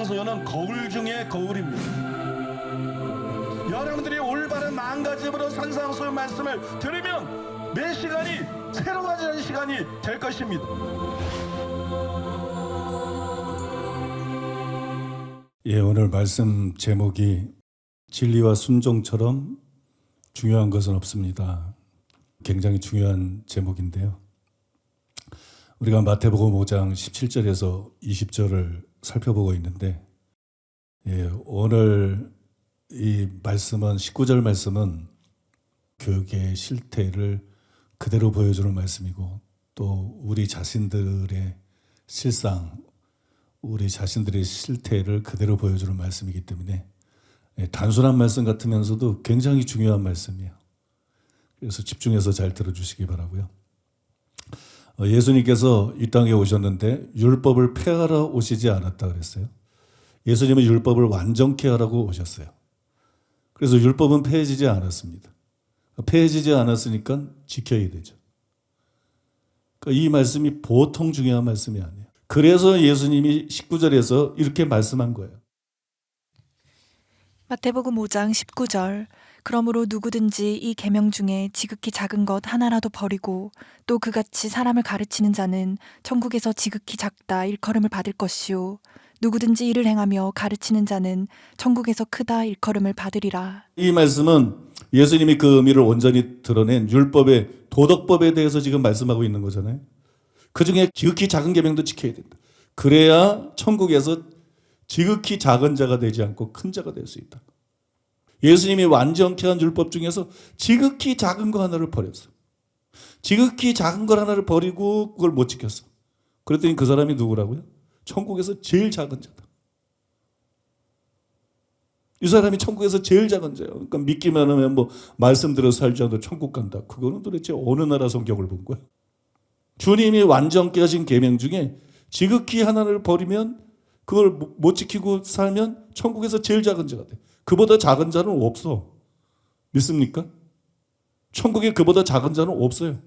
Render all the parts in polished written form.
산상수훈은 거울 중에 거울입니다. 여러분들이 올바른 마음가짐으로 산상수훈 말씀을 들으면 매 시간이 새로워지는 시간이 될 것입니다. 예, 오늘 말씀 제목이 진리와 순종처럼 중요한 것은 없습니다. 굉장히 중요한 제목인데요. 우리가 마태복음 5장 17절에서 20절을 살펴보고 있는데, 예, 오늘 이 말씀은 19절 말씀은 교육의 실태를 그대로 보여주는 말씀이고, 또 우리 자신들의 실상, 우리 자신들의 실태를 그대로 보여주는 말씀이기 때문에 단순한 말씀 같으면서도 굉장히 중요한 말씀이에요. 그래서 집중해서 잘 들어주시기 바라고요. 예수님께서 이 땅에 오셨는데 율법을 폐하러 오시지 않았다 그랬어요. 예수님은 율법을 완전케 하라고 오셨어요. 그래서 율법은 폐해지지 않았습니다. 폐해지지 않았으니까 지켜야 되죠. 그러니까 이 말씀이 보통 중요한 말씀이 아니에요. 그래서 예수님이 19절에서 이렇게 말씀한 거예요. 마태복음 5장 19절. 그러므로 누구든지 이 계명 중에 지극히 작은 것 하나라도 버리고 또 그같이 사람을 가르치는 자는 천국에서 지극히 작다 일컬음을 받을 것이요 누구든지 이를 행하며 가르치는 자는 천국에서 크다 일컬음을 받으리라. 이 말씀은 예수님이 그 의미를 온전히 드러낸 율법의 도덕법에 대해서 지금 말씀하고 있는 거잖아요. 그 중에 지극히 작은 계명도 지켜야 된다. 그래야 천국에서 지극히 작은 자가 되지 않고 큰 자가 될 수 있다. 예수님이 완전케 한 율법 중에서 지극히 작은 거 하나를 버렸어. 지극히 작은 걸 하나를 버리고 그걸 못 지켰어. 그랬더니 그 사람이 누구라고요? 천국에서 제일 작은 자다. 이 사람이 천국에서 제일 작은 자예요. 그러니까 믿기만 하면 뭐 말씀 들어서 살지 않아도 천국 간다. 그거는 도대체 어느 나라 성경을 본 거야? 주님이 완전케 하신 계명 중에 지극히 하나를 버리면 그걸 못 지키고 살면 천국에서 제일 작은 자가 돼. 그보다 작은 자는 없어. 믿습니까? 천국에 그보다 작은 자는 없어요.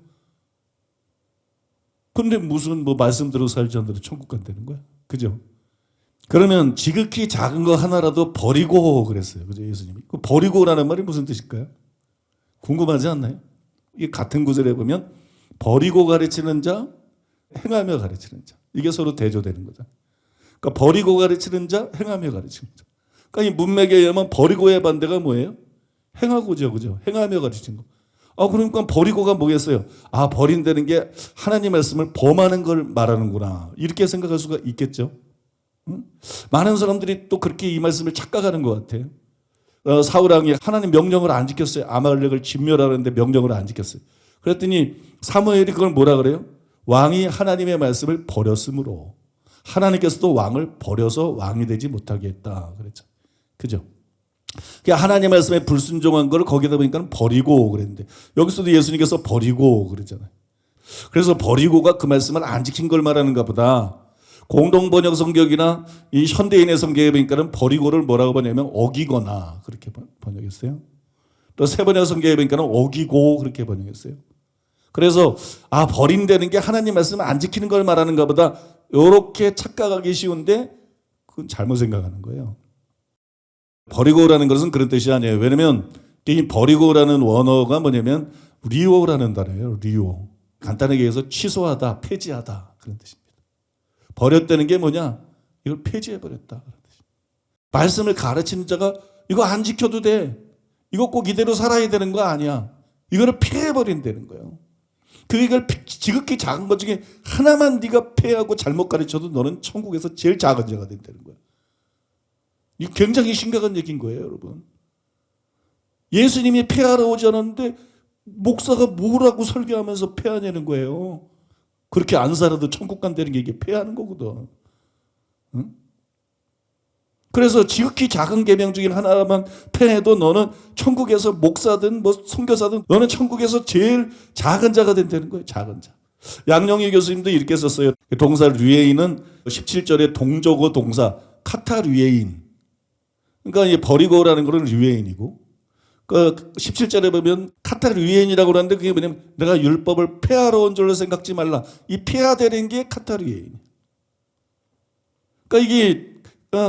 근데 무슨 뭐 말씀 들어서 살지 않아도 천국 간다는 거야? 그죠? 그러면 지극히 작은 거 하나라도 버리고 그랬어요. 그죠? 예수님이. 그 버리고라는 말이 무슨 뜻일까요? 궁금하지 않나요? 이게 같은 구절에 보면 버리고 가르치는 자, 행하며 가르치는 자. 이게 서로 대조되는 거죠. 그러니까 버리고 가르치는 자, 행하며 가르치는 자. 그러니까 이 문맥에 의하면 버리고의 반대가 뭐예요? 행하고죠. 그죠? 행하며 가르치는 거. 그러니까 버리고가 뭐겠어요? 버린다는 게 하나님 말씀을 범하는 걸 말하는구나. 이렇게 생각할 수가 있겠죠. 응? 많은 사람들이 또 그렇게 이 말씀을 착각하는 것 같아요. 사울왕이 하나님 명령을 안 지켰어요. 아말렉을 진멸하는데 명령을 안 지켰어요. 그랬더니 사무엘이 그걸 뭐라 그래요? 왕이 하나님의 말씀을 버렸으므로 하나님께서도 왕을 버려서 왕이 되지 못하게 했다. 그랬죠. 그죠? 그러니까 하나님 말씀에 불순종한 걸 거기다 보니까 버리고 그랬는데 여기서도 예수님께서 버리고 그러잖아요. 그래서 버리고가 그 말씀을 안 지킨 걸 말하는가 보다. 공동번역 성경이나 이 현대인의 성경에 보니까는 버리고를 뭐라고 보냐면 어기거나 그렇게 번역했어요. 또 세번역 성경에 보니까는 어기고 그렇게 번역했어요. 그래서 버린다는 게 하나님 말씀을 안 지키는 걸 말하는가 보다. 이렇게 착각하기 쉬운데 그건 잘못 생각하는 거예요. 버리고라는 것은 그런 뜻이 아니에요. 왜냐면 이 버리고라는 원어가 뭐냐면 리오라는 단어예요. 리오. 간단하게 얘기해서 취소하다, 폐지하다 그런 뜻입니다. 버렸다는 게 뭐냐? 이걸 폐지해버렸다 그런 뜻입니다. 말씀을 가르치는 자가 이거 안 지켜도 돼. 이거 꼭 이대로 살아야 되는 거 아니야. 이거를 폐해버린다는 거예요. 그걸 지극히 작은 것 중에 하나만 네가 폐하고 잘못 가르쳐도 너는 천국에서 제일 작은 자가 된다는 거야. 이거 굉장히 심각한 얘기인 거예요, 여러분. 예수님이 폐하러 오지 않았는데 목사가 뭐라고 설교하면서 폐하냐는 거예요. 그렇게 안 살아도 천국 간다는 게 이게 폐하는 거거든. 응? 그래서 지극히 작은 계명 중에 하나만 폐해도 너는 천국에서 목사든 뭐 선교사든 너는 천국에서 제일 작은 자가 된다는 거예요. 작은 자. 양영희 교수님도 이렇게 썼어요. 동사 류에인은 17절에 동조고 동사 카타 류에인. 그러니까 이 버리고라는 거는 류에인이고 그 17절에 보면 카타 류에인이라고 하는데 그게 뭐냐면 내가 율법을 폐하러 온 줄로 생각지 말라. 이 폐하되는 게 카타 류에인. 그러니까 이게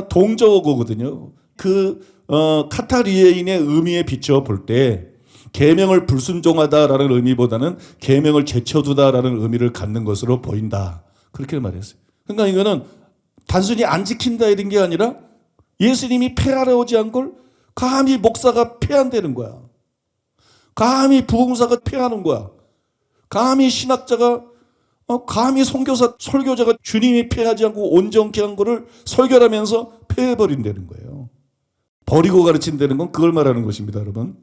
동적어거든요. 카타리에인의 의미에 비춰 볼 때 계명을 불순종하다라는 의미보다는 계명을 제쳐두다라는 의미를 갖는 것으로 보인다. 그렇게 말했어요. 그러니까 이거는 단순히 안 지킨다 이런 게 아니라 예수님이 폐하러 오지 않은 걸 감히 목사가 폐한다는 거야. 감히 부흥사가 폐하는 거야. 감히 신학자가 감히 선교사 설교자가 주님이 폐하지 않고 온전케 한 거를 설교하면서 폐해버린다는 거예요. 버리고 가르친다는 건 그걸 말하는 것입니다, 여러분.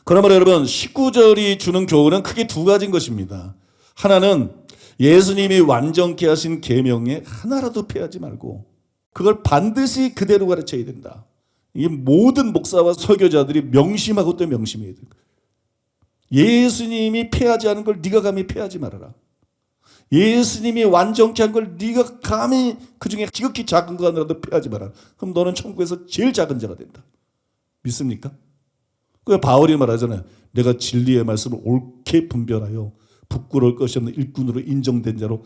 그러므로 여러분 19절이 주는 교훈은 크게 두 가지인 것입니다. 하나는 예수님이 완전케 하신 계명에 하나라도 폐하지 말고 그걸 반드시 그대로 가르쳐야 된다. 이게 모든 목사와 설교자들이 명심하고 또 명심해야 된다. 예수님이 폐하지 않은 걸 네가 감히 폐하지 말아라. 예수님이 완전케 한 걸 네가 감히 그중에 지극히 작은 거 하나라도 폐하지 마라. 그럼 너는 천국에서 제일 작은 자가 된다. 믿습니까? 그 바울이 말하잖아요. 내가 진리의 말씀을 옳게 분별하여 부끄러울 것이 없는 일꾼으로 인정된 자로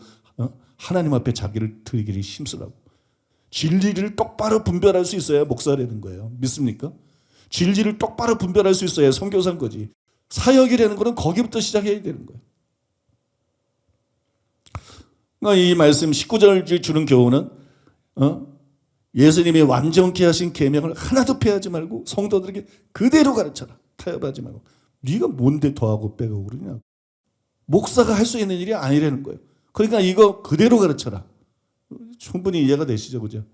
하나님 앞에 자기를 드리기를 힘쓰라고. 진리를 똑바로 분별할 수 있어야 목사라는 거예요. 믿습니까? 진리를 똑바로 분별할 수 있어야 선교사인 거지. 사역이라는 거는 거기부터 시작해야 되는 거예요. 그러니까 이 말씀 19절 주는 교훈은 예수님이 완전케 하신 계명을 하나도 폐하지 말고 성도들에게 그대로 가르쳐라. 타협하지 말고. 네가 뭔데 더하고 빼고 그러냐. 목사가 할 수 있는 일이 아니라는 거예요. 그러니까 이거 그대로 가르쳐라. 충분히 이해가 되시죠, 그죠?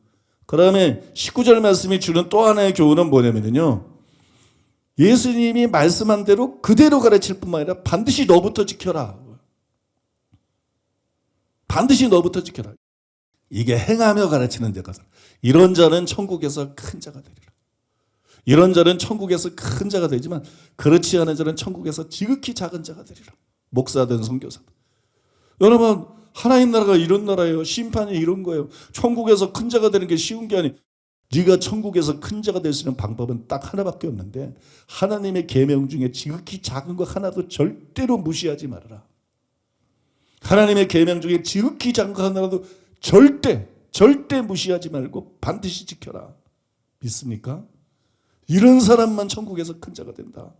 그 다음에 19절 말씀이 주는 또 하나의 교훈은 뭐냐면요. 예수님이 말씀한 대로 그대로 가르칠 뿐만 아니라 반드시 너부터 지켜라. 반드시 너부터 지켜라. 이게 행하며 가르치는 자가 이런 자는 천국에서 큰 자가 되리라. 이런 자는 천국에서 큰 자가 되지만 그렇지 않은 자는 천국에서 지극히 작은 자가 되리라. 목사든 선교사든. 여러분 하나님 나라가 이런 나라예요. 심판이 이런 거예요. 천국에서 큰 자가 되는 게 쉬운 게 아니. 네가 천국에서 큰 자가 될 수 있는 방법은 딱 하나밖에 없는데 하나님의 계명 중에 지극히 작은 거 하나도 절대로 무시하지 말아라. 하나님의 계명 중에 지극히 작은 거 하나라도 절대 무시하지 말고 반드시 지켜라. 믿습니까? 이런 사람만 천국에서 큰 자가 된다.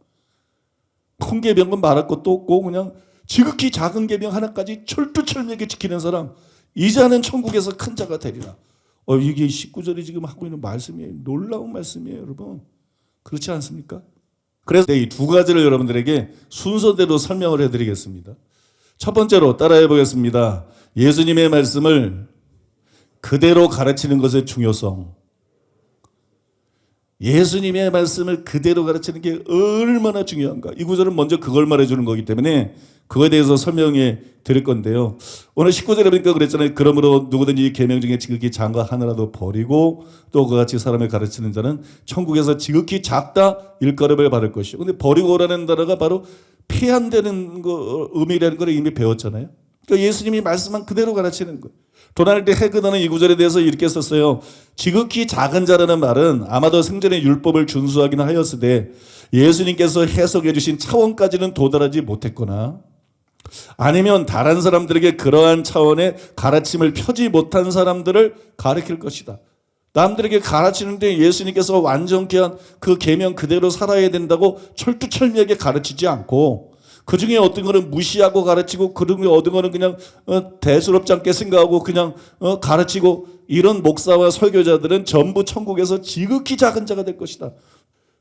큰 계명은 말할 것도 없고 그냥 지극히 작은 계명 하나까지 철두철미하게 지키는 사람 이 자는 천국에서 큰 자가 되리라. 이게 19절이 지금 하고 있는 말씀이에요. 놀라운 말씀이에요, 여러분. 그렇지 않습니까? 그래서 이 두 가지를 여러분들에게 순서대로 설명을 해드리겠습니다. 첫 번째로 따라해 보겠습니다. 예수님의 말씀을 그대로 가르치는 것의 중요성. 예수님의 말씀을 그대로 가르치는 게 얼마나 중요한가. 이 구절은 먼저 그걸 말해주는 거기 때문에 그거에 대해서 설명해 드릴 건데요. 오늘 19절에 보니까 그랬잖아요. 그러므로 누구든지 계명 중에 지극히 작은 거 하나라도 버리고 또 그같이 사람을 가르치는 자는 천국에서 지극히 작다 일컬음을 받을 것이요. 근데 버리고라는 단어가 바로 폐한되는 거 의미라는 걸 이미 배웠잖아요. 그러니까 예수님이 말씀한 그대로 가르치는 거예요. 도널드 헤그너는 이 구절에 대해서 이렇게 썼어요. 지극히 작은 자라는 말은 아마도 생전에 율법을 준수하기는 하였으되 예수님께서 해석해 주신 차원까지는 도달하지 못했거나 아니면 다른 사람들에게 그러한 차원의 가르침을 펴지 못한 사람들을 가르칠 것이다. 남들에게 가르치는데 예수님께서 완전케 한 그 계명 그대로 살아야 된다고 철두철미하게 가르치지 않고 그중에 어떤 거는 무시하고 가르치고 그중에 어떤 거는 그냥 대수롭지 않게 생각하고 그냥 가르치고 이런 목사와 설교자들은 전부 천국에서 지극히 작은 자가 될 것이다.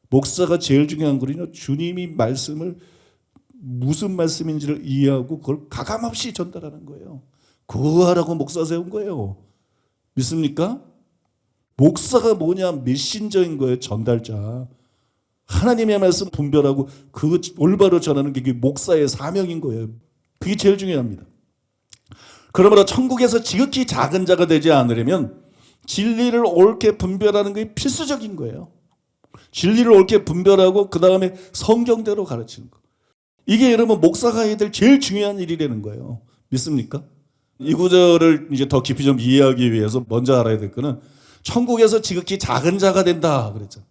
목사가 제일 중요한 거는요. 주님이 말씀을 무슨 말씀인지를 이해하고 그걸 가감없이 전달하는 거예요. 그거 하라고 목사 세운 거예요. 믿습니까? 목사가 뭐냐? 메신저인 거예요. 전달자. 하나님의 말씀 분별하고 그 올바로 전하는 게 목사의 사명인 거예요. 그게 제일 중요합니다. 그러므로 천국에서 지극히 작은 자가 되지 않으려면 진리를 옳게 분별하는 게 필수적인 거예요. 진리를 옳게 분별하고 그 다음에 성경대로 가르치는 거. 이게 여러분 목사가 해야 될 제일 중요한 일이라는 거예요. 믿습니까? 이 구절을 이제 더 깊이 좀 이해하기 위해서 먼저 알아야 될 거는 천국에서 지극히 작은 자가 된다 그랬잖아요.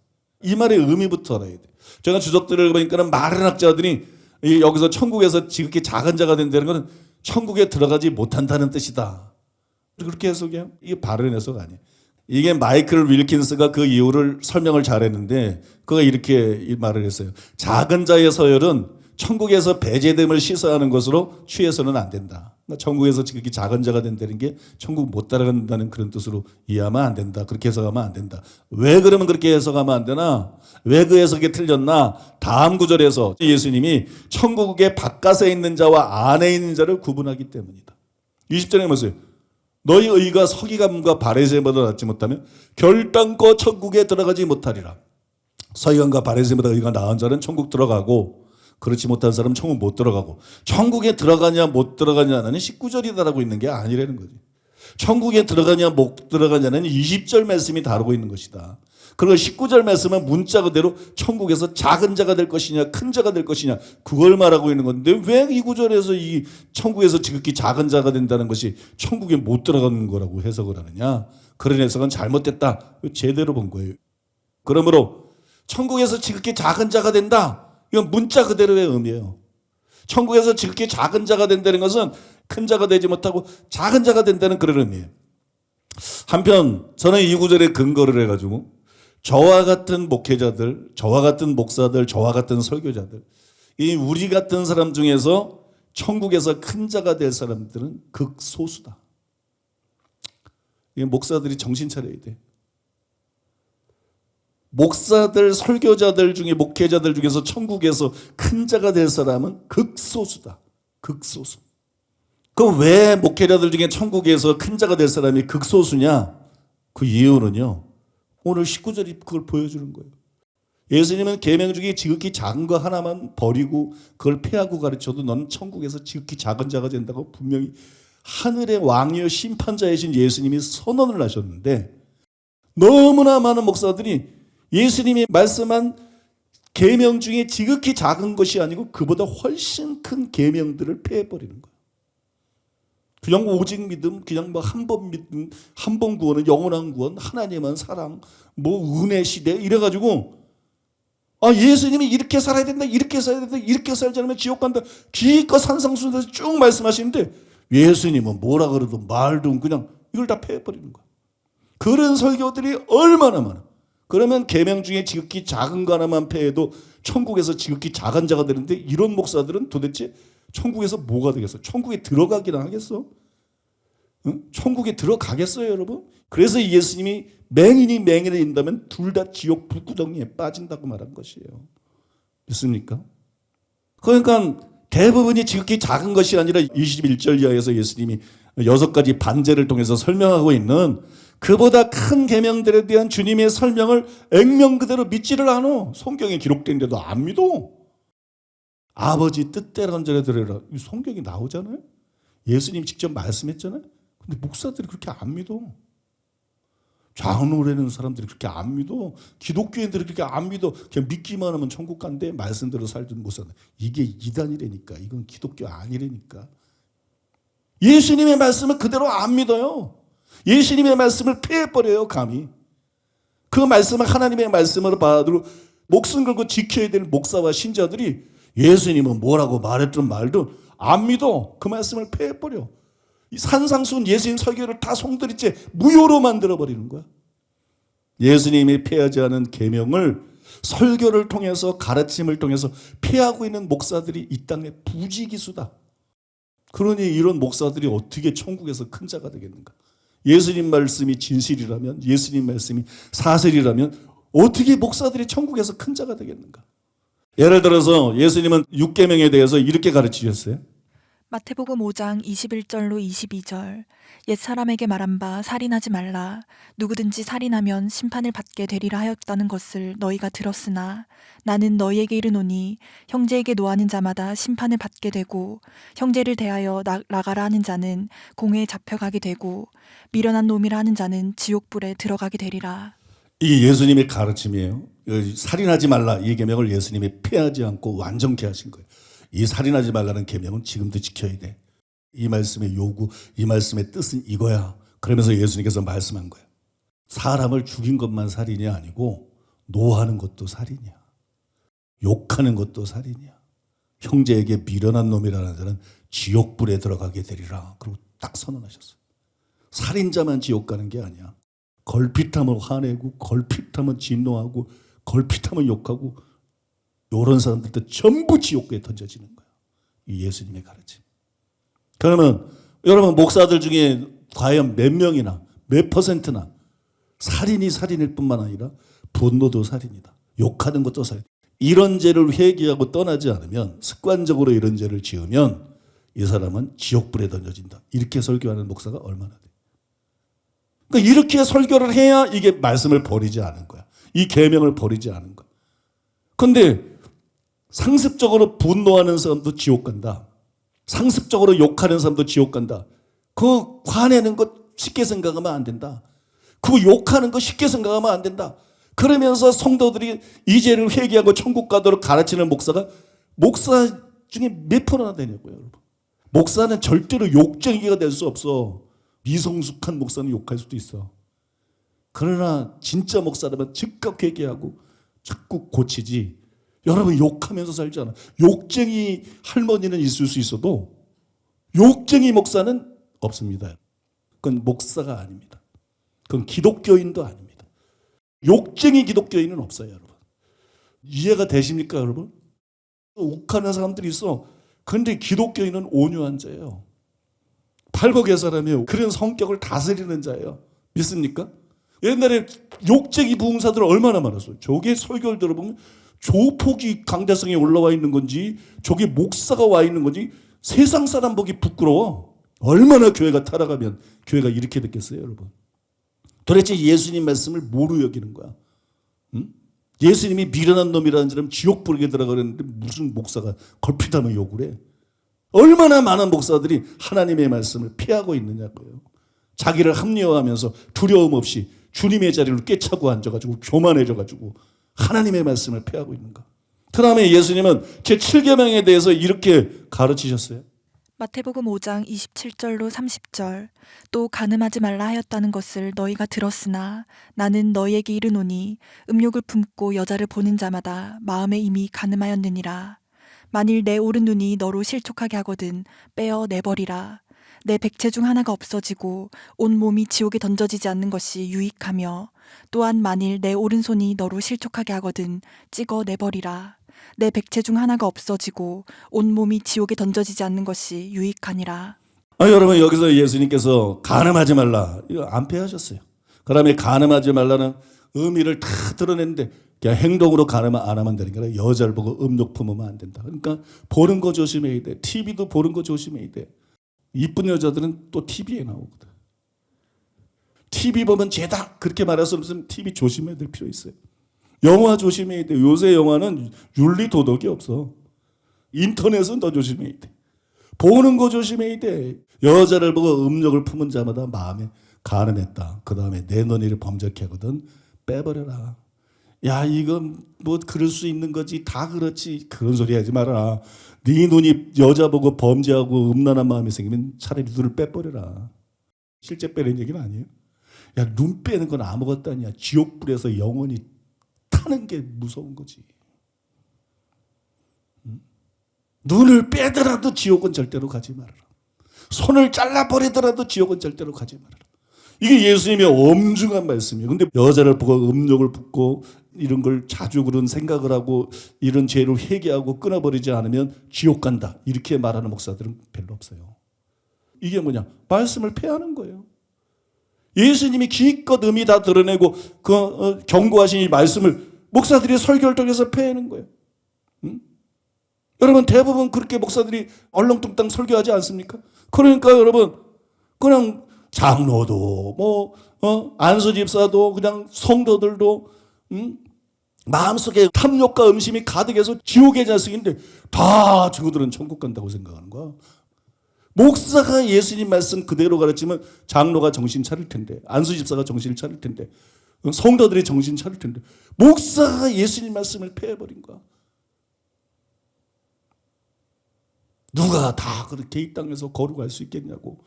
이 말의 의미부터 알아야 돼요. 제가 주석들을 보니까 많은 학자들이 여기서 천국에서 지극히 작은 자가 된다는 것은 천국에 들어가지 못한다는 뜻이다. 그렇게 해석해요? 이게 바른 해석 아니에요. 이게 마이클 윌킨스가 그 이유를 설명을 잘했는데 그가 이렇게 말을 했어요. 작은 자의 서열은 천국에서 배제됨을 시사하는 것으로 취해서는 안 된다. 그러니까 천국에서 지극히 작은 자가 된다는 게 천국 못 따라간다는 그런 뜻으로 이해하면 안 된다. 그렇게 해석하면 안 된다. 왜 그러면 그렇게 해석하면 안 되나? 왜 그 해석이 틀렸나? 다음 구절에서 예수님이 천국의 바깥에 있는 자와 안에 있는 자를 구분하기 때문이다. 20절에 보세요. 너희 의가 서기관과 바리새인보다 낫지 못하면 결단코 천국에 들어가지 못하리라. 서기관과 바리새인보다 의가 나은 자는 천국 들어가고 그렇지 못한 사람은 천국 못 들어가고, 천국에 들어가냐 못 들어가냐는 19절이다라고 있는 게 아니라는 거지. 천국에 들어가냐 못 들어가냐는 20절 말씀이 다루고 있는 것이다. 그리고 19절 말씀은 문자 그대로 천국에서 작은 자가 될 것이냐 큰 자가 될 것이냐 그걸 말하고 있는 건데 왜 이 구절에서 이 천국에서 지극히 작은 자가 된다는 것이 천국에 못 들어가는 거라고 해석을 하느냐. 그런 해석은 잘못됐다. 제대로 본 거예요. 그러므로 천국에서 지극히 작은 자가 된다. 이건 문자 그대로의 의미예요. 천국에서 지극히 작은 자가 된다는 것은 큰 자가 되지 못하고 작은 자가 된다는 그런 의미예요. 한편 저는 이 구절에 근거를 해가지고 저와 같은 목회자들, 저와 같은 목사들, 저와 같은 설교자들, 이 우리 같은 사람 중에서 천국에서 큰 자가 될 사람들은 극소수다. 이 목사들이 정신 차려야 돼. 목사들, 설교자들 중에 목회자들 중에서 천국에서 큰 자가 될 사람은 극소수다. 극소수. 그럼 왜 목회자들 중에 천국에서 큰 자가 될 사람이 극소수냐? 그 이유는요. 오늘 19절이 그걸 보여주는 거예요. 예수님은 계명 중에 지극히 작은 거 하나만 버리고 그걸 폐하고 가르쳐도 너는 천국에서 지극히 작은 자가 된다고 분명히 하늘의 왕이요 심판자이신 예수님이 선언을 하셨는데 너무나 많은 목사들이 예수님이 말씀한 계명 중에 지극히 작은 것이 아니고 그보다 훨씬 큰 계명들을 폐해버리는 거예요. 그냥 오직 믿음, 그냥 뭐 한 번 믿음, 한 번 구원은 영원한 구원, 하나님은 사랑, 뭐 은혜 시대 이래가지고 예수님이 이렇게 살아야 된다, 이렇게 살아야 된다, 이렇게 살지 않으면 지옥 간다. 기껏 산상수훈에서 쭉 말씀하시는데 예수님은 뭐라 그래도 말도 그냥 이걸 다 폐해버리는 거예요. 그런 설교들이 얼마나 많아. 그러면 계명 중에 지극히 작은 거 하나만 폐해도 천국에서 지극히 작은 자가 되는데 이런 목사들은 도대체 천국에서 뭐가 되겠어? 천국에 들어가기나 하겠어? 응? 천국에 들어가겠어요, 여러분? 그래서 예수님이 맹인이 맹인을 인다면 둘 다 지옥 불구덩이에 빠진다고 말한 것이에요. 믿습니까? 그러니까 대부분이 지극히 작은 것이 아니라 21절 이하에서 예수님이 6가지 반제를 통해서 설명하고 있는 그보다 큰 계명들에 대한 주님의 설명을 액면 그대로 믿지를 않아. 성경에 기록된데도 안 믿어. 아버지 뜻대로 한 전에 들으라. 성경이 나오잖아요. 예수님 직접 말씀했잖아요. 근데 목사들이 그렇게 안 믿어. 장로라는 사람들이 그렇게 안 믿어. 기독교인들이 그렇게 안 믿어. 그냥 믿기만 하면 천국 간대. 말씀대로 살든 못 산다. 이게 이단이라니까. 이건 기독교 아니라니까. 예수님의 말씀을 그대로 안 믿어요. 예수님의 말씀을 폐해버려요. 감히. 그 말씀을 하나님의 말씀으로 받아들고 목숨 걸고 지켜야 될 목사와 신자들이 예수님은 뭐라고 말했든 말든 안 믿어. 그 말씀을 폐해버려. 산상수훈 예수님 설교를 다 송두리째 무효로 만들어버리는 거야. 예수님이 폐하지 않은 계명을 설교를 통해서 가르침을 통해서 폐하고 있는 목사들이 이 땅에 부지기수다. 그러니 이런 목사들이 어떻게 천국에서 큰 자가 되겠는가? 예수님 말씀이 진실이라면, 예수님 말씀이 사실이라면 어떻게 목사들이 천국에서 큰 자가 되겠는가? 예를 들어서 예수님은 6계명에 대해서 이렇게 가르치셨어요. 마태복음 5장 21절로 22절. 옛 사람에게 말한 바 살인하지 말라. 누구든지 살인하면 심판을 받게 되리라 하였다는 것을 너희가 들었으나 나는 너희에게 이르노니 형제에게 노하는 자마다 심판을 받게 되고 형제를 대하여 나가라 하는 자는 공회에 잡혀가게 되고 미련한 놈이라 하는 자는 지옥불에 들어가게 되리라. 이게 예수님의 가르침이에요. 살인하지 말라 이 계명을 예수님이 폐하지 않고 완전케 하신 거예요. 이 살인하지 말라는 계명은 지금도 지켜야 돼. 이 말씀의 요구, 이 말씀의 뜻은 이거야. 그러면서 예수님께서 말씀한 거예요. 사람을 죽인 것만 살인이 아니고 노하는 것도 살인이야. 욕하는 것도 살인이야. 형제에게 미련한 놈이라는 자는 지옥불에 들어가게 되리라. 그리고 딱 선언하셨어요. 살인자만 지옥 가는 게 아니야. 걸핏하면 화내고 걸핏하면 진노하고 걸핏하면 욕하고 이런 사람들도 전부 지옥에 던져지는 거예요. 이 예수님의 가르침. 그러면 여러분 목사들 중에 과연 몇 명이나 몇 퍼센트나 살인이 살인일 뿐만 아니라 분노도 살인이다. 욕하는 것도 살인. 이런 죄를 회개하고 떠나지 않으면 습관적으로 이런 죄를 지으면 이 사람은 지옥불에 던져진다. 이렇게 설교하는 목사가 얼마나 돼. 그러니까 이렇게 설교를 해야 이게 말씀을 버리지 않은 거야. 이 계명을 버리지 않은 거야. 그런데 상습적으로 분노하는 사람도 지옥 간다. 상습적으로 욕하는 사람도 지옥 간다. 그 화내는 것 쉽게 생각하면 안 된다. 그 욕하는 거 쉽게 생각하면 안 된다. 그러면서 성도들이 이 죄를 회개하고 천국 가도록 가르치는 목사가 목사 중에 몇 프로나 되냐고요, 여러분. 목사는 절대로 욕쟁이가 될 수 없어. 미성숙한 목사는 욕할 수도 있어. 그러나 진짜 목사라면 즉각 회개하고 자꾸 고치지. 여러분 욕하면서 살지 않아. 욕쟁이 할머니는 있을 수 있어도 욕쟁이 목사는 없습니다. 그건 목사가 아닙니다. 그건 기독교인도 아닙니다. 욕쟁이 기독교인은 없어요, 여러분. 이해가 되십니까, 여러분? 욱하는 사람들이 있어. 그런데 기독교인은 온유한 자예요. 팔복의 사람이에요. 그런 성격을 다스리는 자예요. 믿습니까? 옛날에 욕쟁이 부흥사들 얼마나 많았어요. 저게 설교를 들어보면 조폭이 강대성에 올라와 있는 건지 저게 목사가 와 있는 건지 세상 사람 보기 부끄러워. 얼마나 교회가 타락하면 교회가 이렇게 됐겠어요, 여러분. 도대체 예수님 말씀을 뭐로 여기는 거야? 응? 예수님이 미련한 놈이라는 사람 지옥 불에 들어가는데 무슨 목사가 걸핏하면 욕을 해. 얼마나 많은 목사들이 하나님의 말씀을 피하고 있느냐고요. 자기를 합리화하면서 두려움 없이 주님의 자리를 꿰차고 앉아가지고 교만해져가지고 하나님의 말씀을 피하고 있는가. 그 다음에 예수님은 제7계명에 대해서 이렇게 가르치셨어요. 마태복음 5장 27절로 30절. 또 간음하지 말라 하였다는 것을 너희가 들었으나 나는 너희에게 이르노니 음욕을 품고 여자를 보는 자마다 마음에 이미 간음하였느니라. 만일 내 오른 눈이 너로 실족하게 하거든 빼어 내버리라. 내 백체 중 하나가 없어지고 온 몸이 지옥에 던져지지 않는 것이 유익하며 또한 만일 내 오른손이 너로 실족하게 하거든 찍어 내버리라. 내 백체 중 하나가 없어지고 온 몸이 지옥에 던져지지 않는 것이 유익하니라. 여러분 여기서 예수님께서 간음하지 말라 이거 안 폐하셨어요. 그 다음에 간음하지 말라는 의미를 다 드러냈는데 그냥 행동으로 간음 안 하면 되는 게 아니라 여자를 보고 음욕 품으면 안 된다. 그러니까 보는 거 조심해야 돼. TV도 보는 거 조심해야 돼. 이쁜 여자들은 또 TV에 나오거든. TV 보면 죄다 그렇게 말해서 무슨 TV 조심해야 될 필요 있어요. 영화 조심해야 돼. 요새 영화는 윤리 도덕이 없어. 인터넷은 더 조심해야 돼. 보는 거 조심해야 돼. 여자를 보고 음욕을 품은 자마다 마음에 간음했다. 그 다음에 내 논의를 범죄케 하거든 빼버려라. 야 이건 뭐 그럴 수 있는 거지. 다 그렇지. 그런 소리 하지 마라. 네 눈이 여자 보고 범죄하고 음란한 마음이 생기면 차라리 눈을 빼버려라. 실제 빼는 얘기는 아니에요. 야 눈 빼는 건 아무것도 아니야. 지옥불에서 영원히 타는 게 무서운 거지. 눈을 빼더라도 지옥은 절대로 가지 말아라. 손을 잘라버리더라도 지옥은 절대로 가지 말아라. 이게 예수님의 엄중한 말씀이에요. 근데 여자를 보고 음욕을 품고 이런 걸 자주 그런 생각을 하고 이런 죄를 회개하고 끊어버리지 않으면 지옥 간다. 이렇게 말하는 목사들은 별로 없어요. 이게 뭐냐? 말씀을 폐하는 거예요. 예수님이 기껏 의미 다 드러내고 경고하신 이 말씀을 목사들이 설교를 통해서 폐하는 거예요. 여러분 대부분 그렇게 목사들이 얼렁뚱땅 설교하지 않습니까? 그러니까 여러분 그냥 장로도 안수 집사도 그냥 성도들도 마음속에 탐욕과 음심이 가득해서 지옥의 자식인데 다 친구들은 천국 간다고 생각하는 거야. 목사가 예수님 말씀 그대로 가르치면 장로가 정신 차릴 텐데 안수 집사가 정신을 차릴 텐데 성도들이 정신 차릴 텐데 목사가 예수님 말씀을 폐해버린 거야. 누가 다 그렇게 이 땅에서 거룩할 수 있겠냐고.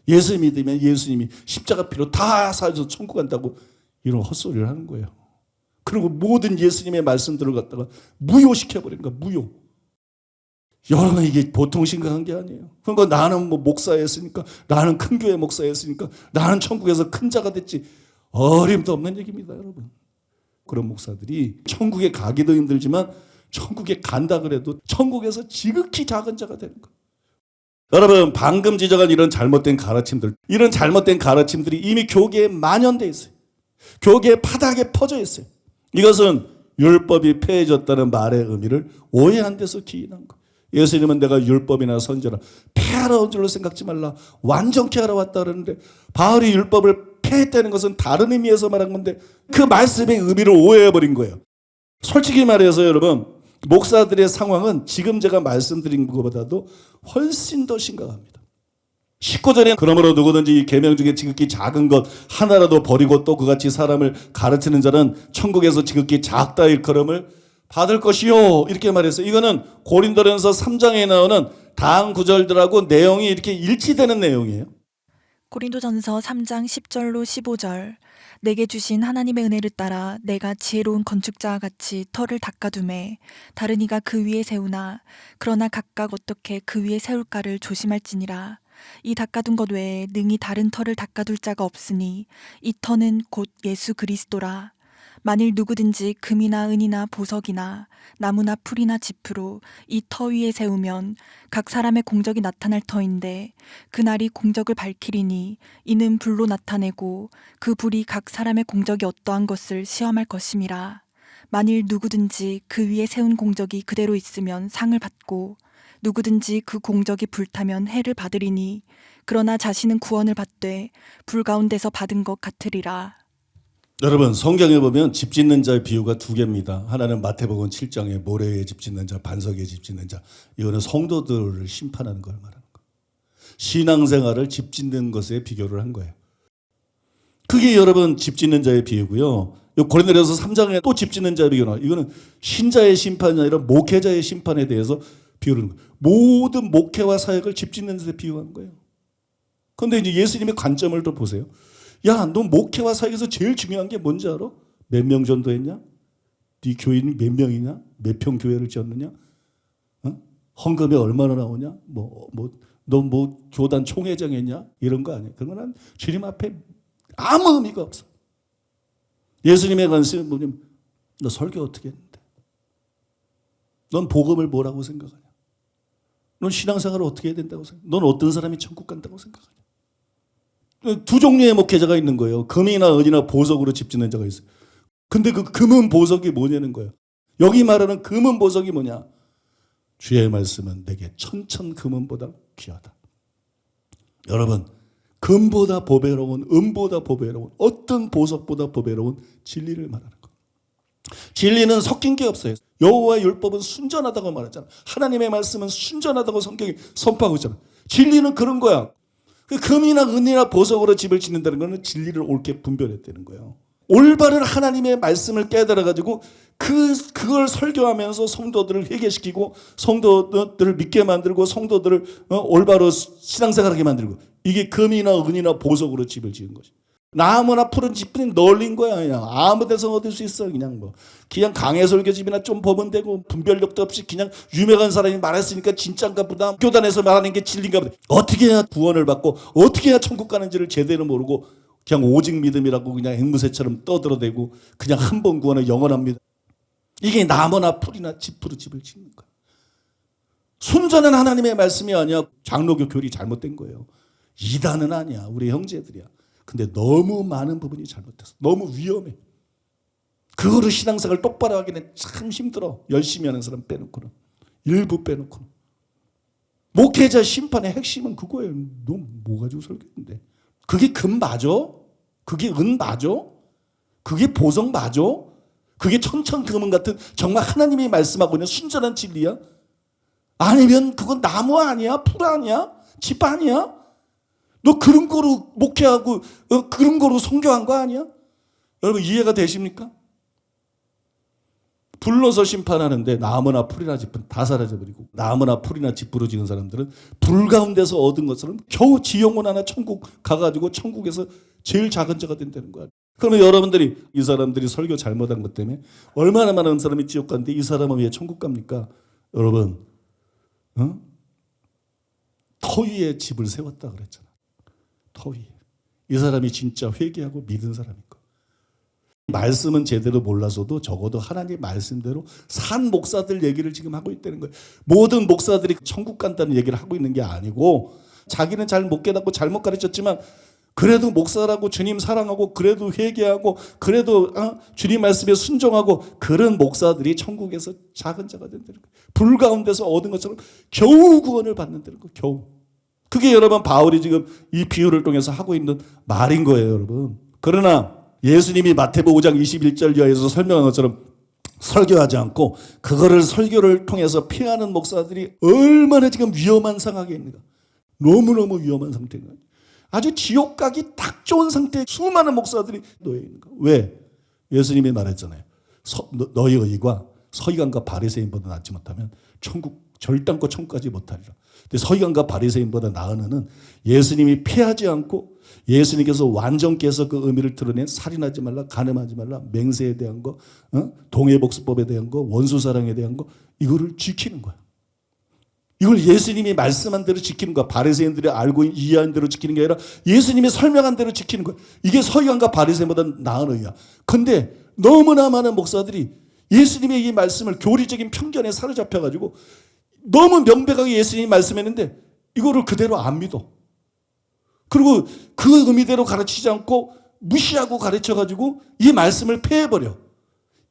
예수 믿으면 예수님이 십자가 피로 다 사줘서 천국 간다고 이런 헛소리를 하는 거예요. 그리고 모든 예수님의 말씀들을 갖다가 무효시켜버린 거야. 무효. 여러분 이게 보통 심각한 게 아니에요. 그러니까 나는 뭐 목사였으니까 나는 큰 교회 목사였으니까 나는 천국에서 큰 자가 됐지. 어림도 없는 얘기입니다, 여러분. 그런 목사들이 천국에 가기도 힘들지만 천국에 간다 그래도 천국에서 지극히 작은 자가 되는 거예요. 여러분, 방금 지적한 이런 잘못된 가르침들, 이런 잘못된 가르침들이 이미 교계에 만연돼 있어요. 교계의 바닥에 퍼져 있어요. 이것은 율법이 폐해졌다는 말의 의미를 오해한 데서 기인한 거. 예수님은 내가 율법이나 선지라 폐하러 온 줄로 생각지 말라, 완전케 하러 왔다 그러는데 바울이 율법을 폐했다는 것은 다른 의미에서 말한 건데 그 말씀의 의미를 오해해버린 거예요. 솔직히 말해서 여러분, 목사들의 상황은 지금 제가 말씀드린 것보다도 훨씬 더 심각합니다. 19절에 그러므로 누구든지 이 계명 중에 지극히 작은 것 하나라도 버리고 또 그같이 사람을 가르치는 자는 천국에서 지극히 작다 일컬음을 받을 것이요, 이렇게 말했어요. 이거는 고린도전서 3장에 나오는 다음 구절들하고 내용이 이렇게 일치되는 내용이에요. 고린도전서 3장 10절로 15절. 내게 주신 하나님의 은혜를 따라 내가 지혜로운 건축자와 같이 터를 닦아두매 다른 이가 그 위에 세우나 그러나 각각 어떻게 그 위에 세울까를 조심할지니라. 이 닦아둔 것 외에 능히 다른 터를 닦아둘 자가 없으니 이 터는 곧 예수 그리스도라. 만일 누구든지 금이나 은이나 보석이나 나무나 풀이나 짚으로 이 터 위에 세우면 각 사람의 공적이 나타날 터인데 그날이 공적을 밝히리니 이는 불로 나타내고 그 불이 각 사람의 공적이 어떠한 것을 시험할 것임이라. 만일 누구든지 그 위에 세운 공적이 그대로 있으면 상을 받고 누구든지 그 공적이 불타면 해를 받으리니 그러나 자신은 구원을 받되 불 가운데서 받은 것 같으리라. 여러분, 성경에 보면 집 짓는 자의 비유가 두 개입니다. 하나는 마태복음 7장에 모래 위에 집 짓는 자, 반석 위에 집 짓는 자. 이거는 성도들을 심판하는 걸 말하는 거예요. 신앙생활을 집 짓는 것에 비교를 한 거예요. 그게 여러분 집 짓는 자의 비유고요. 고린도전서 3장에 또 집 짓는 자의 비유가 나와요. 이거는 신자의 심판이 아니라 목회자의 심판에 대해서 비유를 하는 거예요. 모든 목회와 사역을 집 짓는 데 비유한 거예요. 그런데 이제 예수님의 관점을 또 보세요. 야, 너 목회와 사역에서 제일 중요한 게 뭔지 알아? 몇 명 전도했냐? 네 교인이 몇 명이냐? 몇 평 교회를 지었느냐? 어? 헌금이 얼마나 나오냐? 너 교단 총회장 했냐? 이런 거 아니야. 그런 건 주님 앞에 아무 의미가 없어. 예수님의 관심은 뭐냐면 너 설교 어떻게 했는데? 넌 복음을 뭐라고 생각하냐? 넌 신앙생활을 어떻게 해야 된다고 생각하냐? 넌 어떤 사람이 천국 간다고 생각하냐? 두 종류의 목회자가 있는 거예요. 금이나 은이나 보석으로 집 짓는 자가 있어요. 근데 그 금은 보석이 뭐냐는 거예요. 여기 말하는 금은 보석이 뭐냐? 주의 말씀은 내게 천천 금은보다 귀하다. 여러분, 금보다 보배로운, 은보다 보배로운, 어떤 보석보다 보배로운 진리를 말하는 거예요. 진리는 섞인 게 없어요. 여호와의 율법은 순전하다고 말하잖아. 하나님의 말씀은 순전하다고 성경이 선포하고 있잖아. 진리는 그런 거야. 금이나 은이나 보석으로 집을 짓는다는 것은 진리를 옳게 분별했다는 거예요. 올바른 하나님의 말씀을 깨달아가지고 그걸 설교하면서 성도들을 회개시키고 성도들을 믿게 만들고 성도들을 올바로 신앙생활하게 만들고, 이게 금이나 은이나 보석으로 집을 지은 것이. 나무나 푸른 집이 널린 거야. 그냥 아무 데서 얻을 수 있어. 그냥 강해 설교집이나 좀 보면 되고, 분별력도 없이 그냥 유명한 사람이 말했으니까 진짜인가 보다, 교단에서 말하는 게 진리인가 보다. 어떻게 해야 구원을 받고 어떻게 해야 천국 가는지를 제대로 모르고 그냥 오직 믿음이라고 그냥 앵무새처럼 떠들어대고 그냥 한 번 구원은 영원합니다. 이게 나무나 풀이나 짚으로 집을 짓는 거야. 순전한 하나님의 말씀이 아니야. 장로교 교리 잘못된 거예요. 이단은 아니야. 우리 형제들이야. 근데 너무 많은 부분이 잘못됐어. 너무 위험해. 그거를 신앙생활 똑바로 하기는 참 힘들어. 열심히 하는 사람 빼놓고는. 일부 빼놓고는. 목회자 심판의 핵심은 그거예요. 너 뭐 가지고 설교했는데? 그게 금 맞아? 그게 은 맞아? 그게 보석 맞아? 그게 천천금은 같은 정말 하나님이 말씀하고 있는 순전한 진리야? 아니면 그건 나무 아니야? 풀 아니야? 집 아니야? 너 그런 거로 목회하고 그런 거로 선교한 거 아니야? 여러분 이해가 되십니까? 불로서 심판하는데 나무나 풀이나 짚은 다 사라져버리고, 나무나 풀이나 짚 부러지는 사람들은 불 가운데서 얻은 것처럼 겨우 지영원 하나 천국 가가지고 천국에서 제일 작은 자가 된다는 거야. 그러면 여러분들이 이 사람들이 설교 잘못한 것 때문에 얼마나 많은 사람이 지옥 가는데 이 사람은 왜 천국 갑니까? 여러분, 터 위에 집을 세웠다 그랬잖아. 터 위에. 이 사람이 진짜 회개하고 믿은 사람인 거. 말씀은 제대로 몰라서도 적어도 하나님 말씀대로 산 목사들 얘기를 지금 하고 있다는 거예요. 모든 목사들이 천국 간다는 얘기를 하고 있는 게 아니고 자기는 잘 못 깨닫고 잘못 가르쳤지만 그래도 목사라고 주님 사랑하고 그래도 회개하고 그래도 주님 말씀에 순종하고 그런 목사들이 천국에서 작은 자가 된다는 거예요. 불 가운데서 얻은 것처럼 겨우 구원을 받는다는 거예요. 겨우. 그게 여러분 바울이 지금 이 비유를 통해서 하고 있는 말인 거예요, 여러분. 그러나 예수님이 마태복음 5장 21절 이하에서 설명한 것처럼 설교하지 않고 그거를 설교를 통해서 피하는 목사들이 얼마나 지금 위험한 상황에 있는가. 너무너무 위험한 상태인 거예요. 아주 지옥 가기 딱 좋은 상태에 수많은 목사들이 놓여 있는 거예요. 왜? 예수님이 말했잖아요. 너희 의가 서기관과 바리새인보다 낫지 못하면 천국 절단코 천국까지 못하리라. 근데 서기관과 바리새인보다 나은 의는 예수님이 피하지 않고 예수님께서 완전께서 그 의미를 드러낸 살인하지 말라, 간음하지 말라, 맹세에 대한 거, 동해복수법에 대한 거, 원수사랑에 대한 거 이거를 지키는 거야. 이걸 예수님이 말씀한 대로 지키는 거야. 바리새인들이 알고 이해한 대로 지키는 게 아니라 예수님이 설명한 대로 지키는 거야. 이게 서기관과 바리새인보다 나은 의야. 근데 너무나 많은 목사들이 예수님의 이 말씀을 교리적인 편견에 사로잡혀가지고 너무 명백하게 예수님이 말씀했는데 이거를 그대로 안 믿어. 그리고 그 의미대로 가르치지 않고 무시하고 가르쳐가지고 이 말씀을 폐해버려.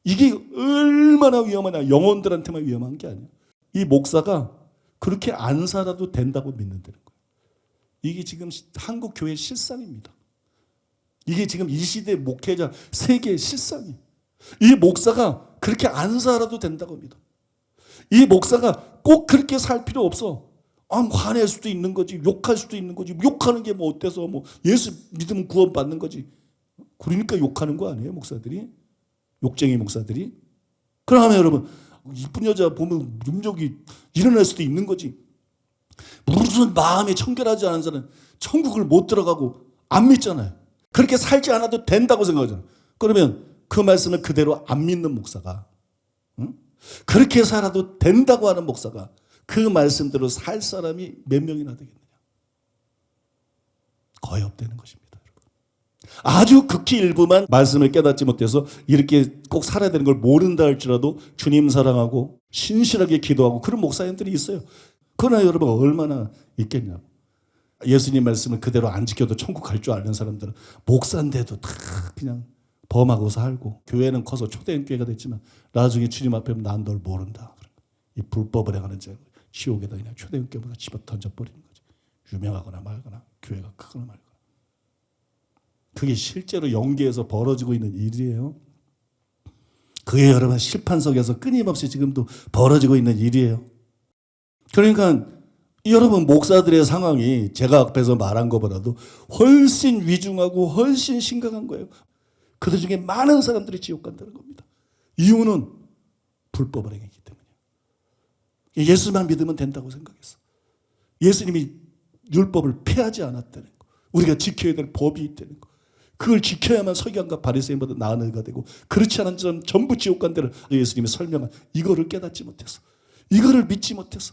이게 얼마나 위험하냐. 영혼들한테만 위험한 게 아니야. 이 목사가 그렇게 안 살아도 된다고 믿는다는 거예요. 이게 지금 한국 교회의 실상입니다. 이게 지금 이 시대 목회자 세계의 실상이에요. 이 목사가 그렇게 안 살아도 된다고 믿어. 이 목사가 꼭 그렇게 살 필요 없어. 화낼 수도 있는 거지. 욕할 수도 있는 거지. 욕하는 게 뭐 어때서 예수 믿으면 구원 받는 거지. 그러니까 욕하는 거 아니에요, 목사들이? 욕쟁이 목사들이? 그러면 여러분 이쁜 여자 보면 능력이 일어날 수도 있는 거지. 무슨 마음이 청결하지 않은 자는 천국을 못 들어가고 안 믿잖아요. 그렇게 살지 않아도 된다고 생각하잖아요. 그러면 그 말씀을 그대로 안 믿는 목사가 그렇게 살아도 된다고 하는 목사가 그 말씀대로 살 사람이 몇 명이나 되겠느냐. 거의 없다는 것입니다. 아주 극히 일부만 말씀을 깨닫지 못해서 이렇게 꼭 살아야 되는 걸 모른다 할지라도 주님 사랑하고 신실하게 기도하고 그런 목사님들이 있어요. 그러나 여러분 얼마나 있겠냐고. 예수님 말씀을 그대로 안 지켜도 천국 갈 줄 아는 사람들은 목사인데도 다 그냥 범하고 살고 교회는 커서 초대형 교회가 됐지만 나중에 주님 앞에 난 널 모른다. 이 불법을 행하는 자 지옥에다 그냥 초대형 교회보다 집어 던져버리는 거지. 유명하거나 말거나 교회가 크거나 말거나. 그게 실제로 영계에서 벌어지고 있는 일이에요. 그게 여러분 심판석에서 끊임없이 지금도 벌어지고 있는 일이에요. 그러니까 여러분 목사들의 상황이 제가 앞에서 말한 것보다도 훨씬 위중하고 훨씬 심각한 거예요. 그들 중에 많은 사람들이 지옥 간다는 겁니다. 이유는 불법을 행했기 때문이에요. 예수만 믿으면 된다고 생각했어. 예수님이 율법을 폐하지 않았다는 거. 우리가 지켜야 될 법이 있다는 거. 그걸 지켜야만 서기관과 바리새인보다 나은 의가 되고 그렇지 않은 사람 전부 지옥 간다는 예수님이 설명한 이거를 깨닫지 못해서 이거를 믿지 못해서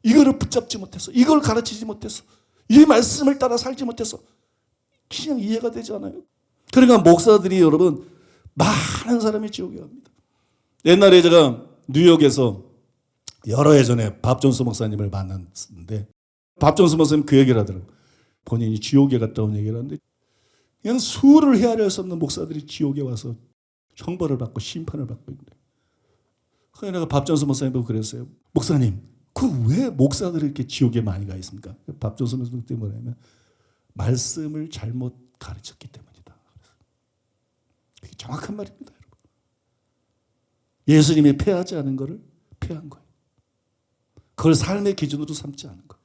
이거를 붙잡지 못해서 이걸 가르치지 못해서 이 말씀을 따라 살지 못해서 그냥 이해가 되지 않아요. 그러니까 목사들이 여러분 많은 사람이 지옥에 갑니다. 옛날에 제가 뉴욕에서 여러 해 전에 밥 존스 목사님을 만났는데 밥 존스 목사님 그 얘기를 하더라고요. 본인이 지옥에 갔다 온 얘기를 하는데 그냥 수를 헤아릴 수 없는 목사들이 지옥에 와서 형벌을 받고 심판을 받고 있는데 그래서 내가 밥 존스 목사님 보고 그랬어요. 목사님 그 왜 목사들이 이렇게 지옥에 많이 가 있습니까? 밥 존스 목사님 때문에 뭐냐면 말씀을 잘못 가르쳤기 때문이다. 그게 정확한 말입니다. 여러분. 예수님이 폐하지 않은 것을 폐한 거예요. 그걸 삶의 기준으로 삼지 않은 거예요.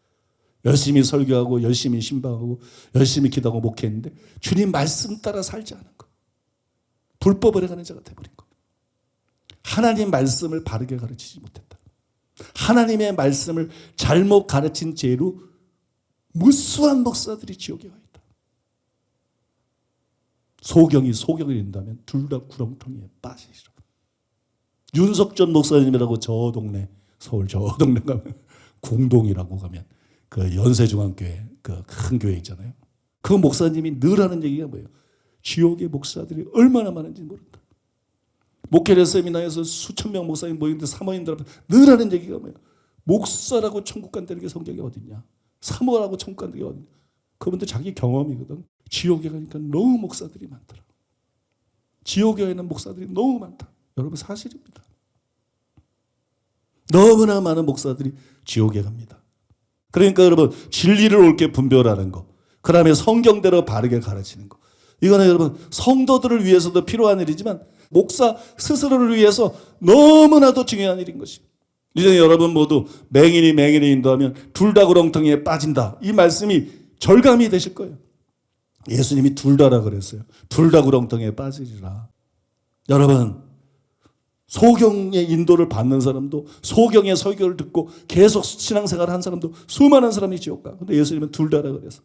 열심히 설교하고 열심히 신방하고 열심히 기도하고 목회했는데 주님 말씀 따라 살지 않은 거. 불법을 행하는 자가 돼버린 거. 하나님 말씀을 바르게 가르치지 못했다. 하나님의 말씀을 잘못 가르친 죄로 무수한 목사들이 지옥에 와 있다. 소경이 소경이 된다면 둘 다 구렁텅이에 빠지시라. 윤석전 목사님이라고 저 동네 서울 저 동네 가면 궁동이라고 가면 그 연세중앙교회 그 큰 교회 있잖아요. 그 목사님이 늘 하는 얘기가 뭐예요? 지옥의 목사들이 얼마나 많은지 모른다. 목회자 세미나에서 수천 명 목사님 모이는데 사모님들 앞에 늘 하는 얘기가 뭐예요? 목사라고 천국 간다는 게 성경에 어딨냐? 사모라고 천국 간다는 게 어딨냐? 그분들 자기 경험이거든. 지옥에 가니까 너무 목사들이 많더라. 지옥에 있는 목사들이 너무 많다. 여러분 사실입니다. 너무나 많은 목사들이 지옥에 갑니다. 그러니까 여러분 진리를 옳게 분별하는 거, 그 다음에 성경대로 바르게 가르치는 거, 이거는 여러분 성도들을 위해서도 필요한 일이지만 목사 스스로를 위해서 너무나도 중요한 일인 것입니다. 이제 여러분 모두 맹인이 인도하면 둘 다 구렁텅이에 빠진다. 이 말씀이 절감이 되실 거예요. 예수님이 둘 다라 그랬어요. 둘 다 구렁텅이에 빠지리라. 여러분 소경의 인도를 받는 사람도 소경의 설교를 듣고 계속 신앙생활을 한 사람도 수많은 사람이 지옥 가. 근데 예수님은 둘 다라 그래서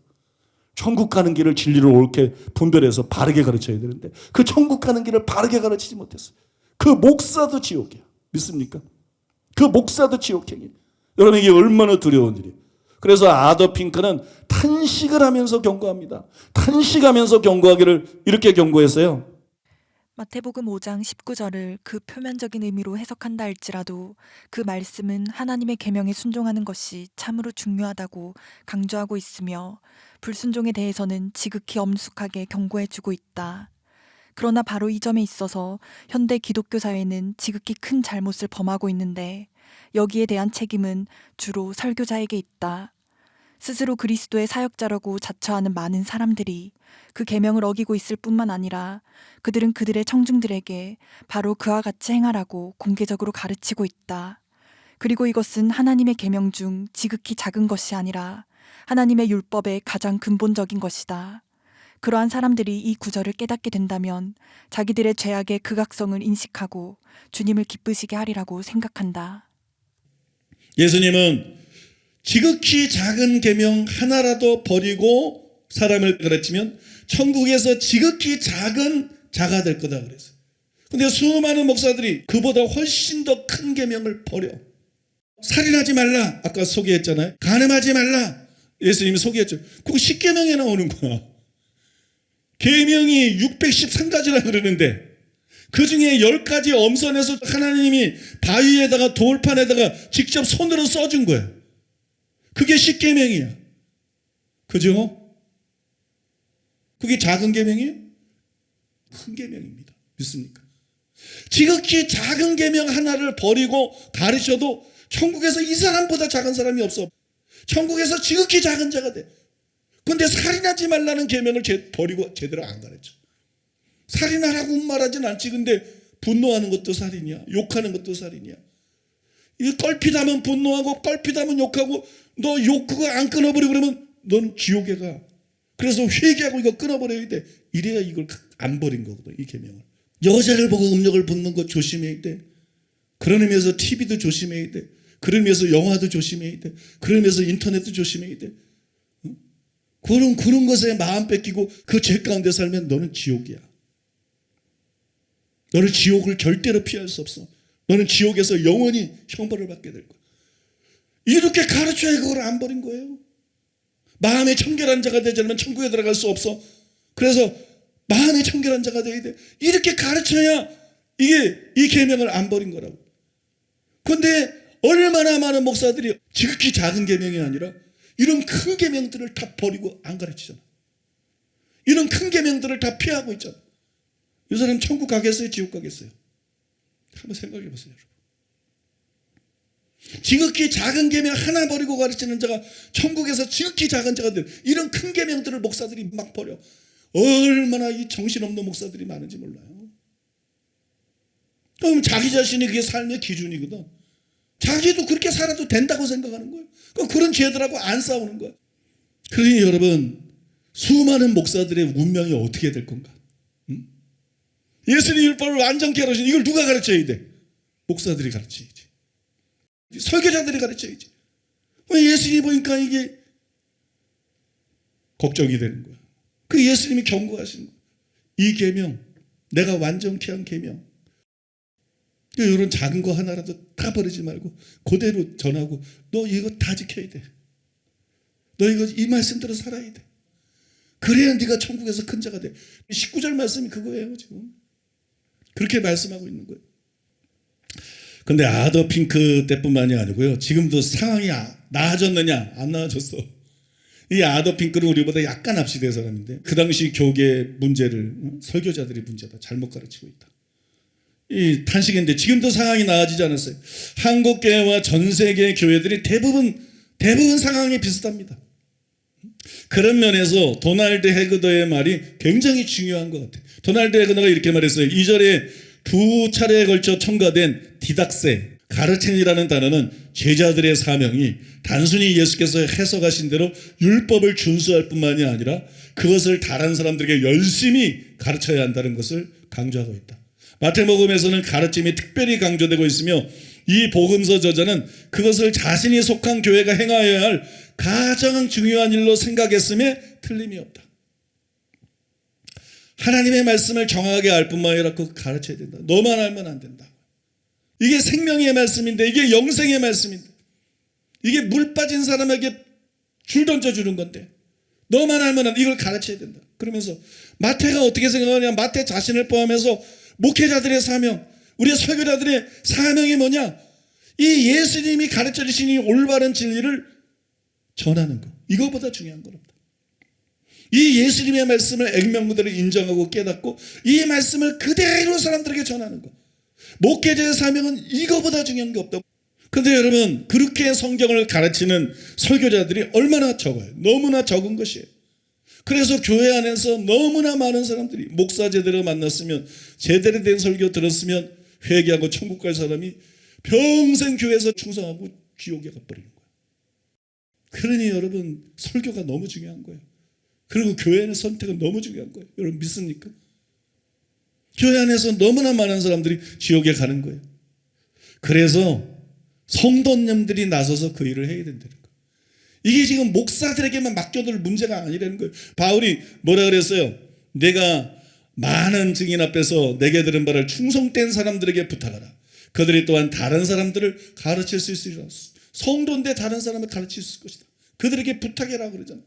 천국 가는 길을 진리를 옳게 분별해서 바르게 가르쳐야 되는데 그 천국 가는 길을 바르게 가르치지 못했어요. 그 목사도 지옥이야. 믿습니까? 그 목사도 지옥행이에요. 여러분 이게 얼마나 두려운 일이에요. 그래서 아더 핑크는 탄식을 하면서 경고합니다. 탄식하면서 경고하기를 이렇게 경고했어요. 마태복음 5장 19절을 그 표면적인 의미로 해석한다 할지라도 그 말씀은 하나님의 계명에 순종하는 것이 참으로 중요하다고 강조하고 있으며 불순종에 대해서는 지극히 엄숙하게 경고해주고 있다. 그러나 바로 이 점에 있어서 현대 기독교 사회는 지극히 큰 잘못을 범하고 있는데 여기에 대한 책임은 주로 설교자에게 있다. 스스로 그리스도의 사역자라고 자처하는 많은 사람들이 그 계명을 어기고 있을 뿐만 아니라 그들은 그들의 청중들에게 바로 그와 같이 행하라고 공개적으로 가르치고 있다. 그리고 이것은 하나님의 계명 중 지극히 작은 것이 아니라 하나님의 율법의 가장 근본적인 것이다. 그러한 사람들이 이 구절을 깨닫게 된다면 자기들의 죄악의 극악성을 인식하고 주님을 기쁘시게 하리라고 생각한다. 예수님은 지극히 작은 계명 하나라도 버리고 사람을 가르치면 천국에서 지극히 작은 자가 될 거다 그랬어요. 근데 수많은 목사들이 그보다 훨씬 더 큰 계명을 버려. 살인하지 말라. 아까 소개했잖아요. 간음하지 말라. 예수님이 소개했죠. 그거 10계명에 나오는 거야. 계명이 613가지라 그러는데 그 중에 10가지 엄선해서 하나님이 바위에다가 돌판에다가 직접 손으로 써준 거야. 그게 10계명이야. 그죠? 그게 작은 계명이에요? 큰 계명입니다. 믿습니까? 지극히 작은 계명 하나를 버리고 가르쳐도 천국에서 이 사람보다 작은 사람이 없어. 천국에서 지극히 작은 자가 돼. 그런데 살인하지 말라는 계명을 버리고 제대로 안 가르쳐. 살인하라고 말하진 않지. 근데 분노하는 것도 살인이야. 욕하는 것도 살인이야. 이 껄핏하면 분노하고 껄핏하면 욕하고 너 욕 그거 안 끊어버리고 그러면 넌 지옥에 가. 그래서 회개하고 이거 끊어버려야 돼. 이래야 이걸 안 버린 거거든. 이 계명을. 여자를 보고 음욕을 벗는 거 조심해야 돼. 그런 의미에서 TV도 조심해야 돼. 그런 의미에서 영화도 조심해야 돼. 그런 의미에서 인터넷도 조심해야 돼. 그런 것에 마음 뺏기고 그 죄 가운데 살면 너는 지옥이야. 너는 지옥을 절대로 피할 수 없어. 너는 지옥에서 영원히 형벌을 받게 될 거야. 이렇게 가르쳐야 그걸 안 버린 거예요. 마음의 청결한 자가 되지 않으면 천국에 들어갈 수 없어. 그래서 마음의 청결한 자가 되어야 돼. 이렇게 가르쳐야 이게 이 계명을 안 버린 거라고. 그런데 얼마나 많은 목사들이 지극히 작은 계명이 아니라 이런 큰 계명들을 다 버리고 안 가르치잖아. 이런 큰 계명들을 다 피하고 있잖아. 이 사람 천국 가겠어요? 지옥 가겠어요? 한번 생각해 보세요. 여러분. 지극히 작은 계명 하나 버리고 가르치는 자가 천국에서 지극히 작은 자가 될 이런 큰 계명들을 목사들이 막 버려. 얼마나 이 정신없는 목사들이 많은지 몰라요. 그럼 자기 자신이 그게 삶의 기준이거든. 자기도 그렇게 살아도 된다고 생각하는 거예요. 그럼 그런 죄들하고 안 싸우는 거예요. 그러니 여러분 수많은 목사들의 운명이 어떻게 될 건가? 예수님 율법을 완전케 가르치는 이걸 누가 가르쳐야 돼? 목사들이 가르쳐야지. 설교자들이 가르쳐야지. 예수님이 보니까 이게 걱정이 되는 거야. 그 예수님이 경고하시는 거야. 이 계명, 내가 완전케 한 계명. 이런 작은 거 하나라도 다 버리지 말고 그대로 전하고 너 이거 다 지켜야 돼. 너 이거 이 말씀대로 살아야 돼. 그래야 네가 천국에서 큰 자가 돼. 19절 말씀이 그거예요 지금. 그렇게 말씀하고 있는 거예요. 근데 아더 핑크 때뿐만이 아니고요. 지금도 상황이 나아졌느냐? 안 나아졌어. 이 아더 핑크는 우리보다 약간 앞시대 사람인데 그 당시 교계 문제를 설교자들이 문제다. 잘못 가르치고 있다. 이 탄식인데 지금도 상황이 나아지지 않았어요. 한국 교회와 전 세계 교회들이 대부분 상황이 비슷합니다. 그런 면에서 도널드 헤그더의 말이 굉장히 중요한 것 같아요. 도널드 헤그더가 이렇게 말했어요. 2절에 두 차례에 걸쳐 첨가된 디닥세, 가르침이라는 단어는 제자들의 사명이 단순히 예수께서 해석하신 대로 율법을 준수할 뿐만이 아니라 그것을 다른 사람들에게 열심히 가르쳐야 한다는 것을 강조하고 있다. 마태복음에서는 가르침이 특별히 강조되고 있으며 이 복음서 저자는 그것을 자신이 속한 교회가 행하여야 할 가장 중요한 일로 생각했음에 틀림이 없다. 하나님의 말씀을 정확하게 알 뿐만 아니라 그거 가르쳐야 된다. 너만 알면 안 된다. 이게 생명의 말씀인데, 이게 영생의 말씀인데, 이게 물 빠진 사람에게 줄 던져주는 건데 너만 알면 이걸 가르쳐야 된다. 그러면서 마태가 어떻게 생각하냐, 마태 자신을 포함해서 목회자들의 사명, 우리 설교자들의 사명이 뭐냐, 이 예수님이 가르쳐 주신 이 올바른 진리를 전하는 거, 이거보다 중요한 건 없다. 이 예수님의 말씀을 액면무대로 인정하고 깨닫고 이 말씀을 그대로 사람들에게 전하는 거, 목회자의 사명은 이거보다 중요한 게 없다. 그런데 여러분, 그렇게 성경을 가르치는 설교자들이 얼마나 적어요. 너무나 적은 것이에요. 그래서 교회 안에서 너무나 많은 사람들이 목사 제대로 만났으면, 제대로 된 설교 들었으면 회개하고 천국 갈 사람이 평생 교회에서 충성하고 지옥에 가버리는 거예요. 그러니 여러분, 설교가 너무 중요한 거예요. 그리고 교회의 선택은 너무 중요한 거예요. 여러분 믿습니까? 교회 안에서 너무나 많은 사람들이 지옥에 가는 거예요. 그래서 성도님들이 나서서 그 일을 해야 된다는 거예요. 이게 지금 목사들에게만 맡겨둘 문제가 아니라는 거예요. 바울이 뭐라 그랬어요? 내가 많은 증인 앞에서 내게 들은 바를 충성된 사람들에게 부탁하라. 그들이 또한 다른 사람들을 가르칠 수 있으리라. 성도인데 다른 사람을 가르칠 수 있을 것이다. 그들에게 부탁해라 그러잖아요.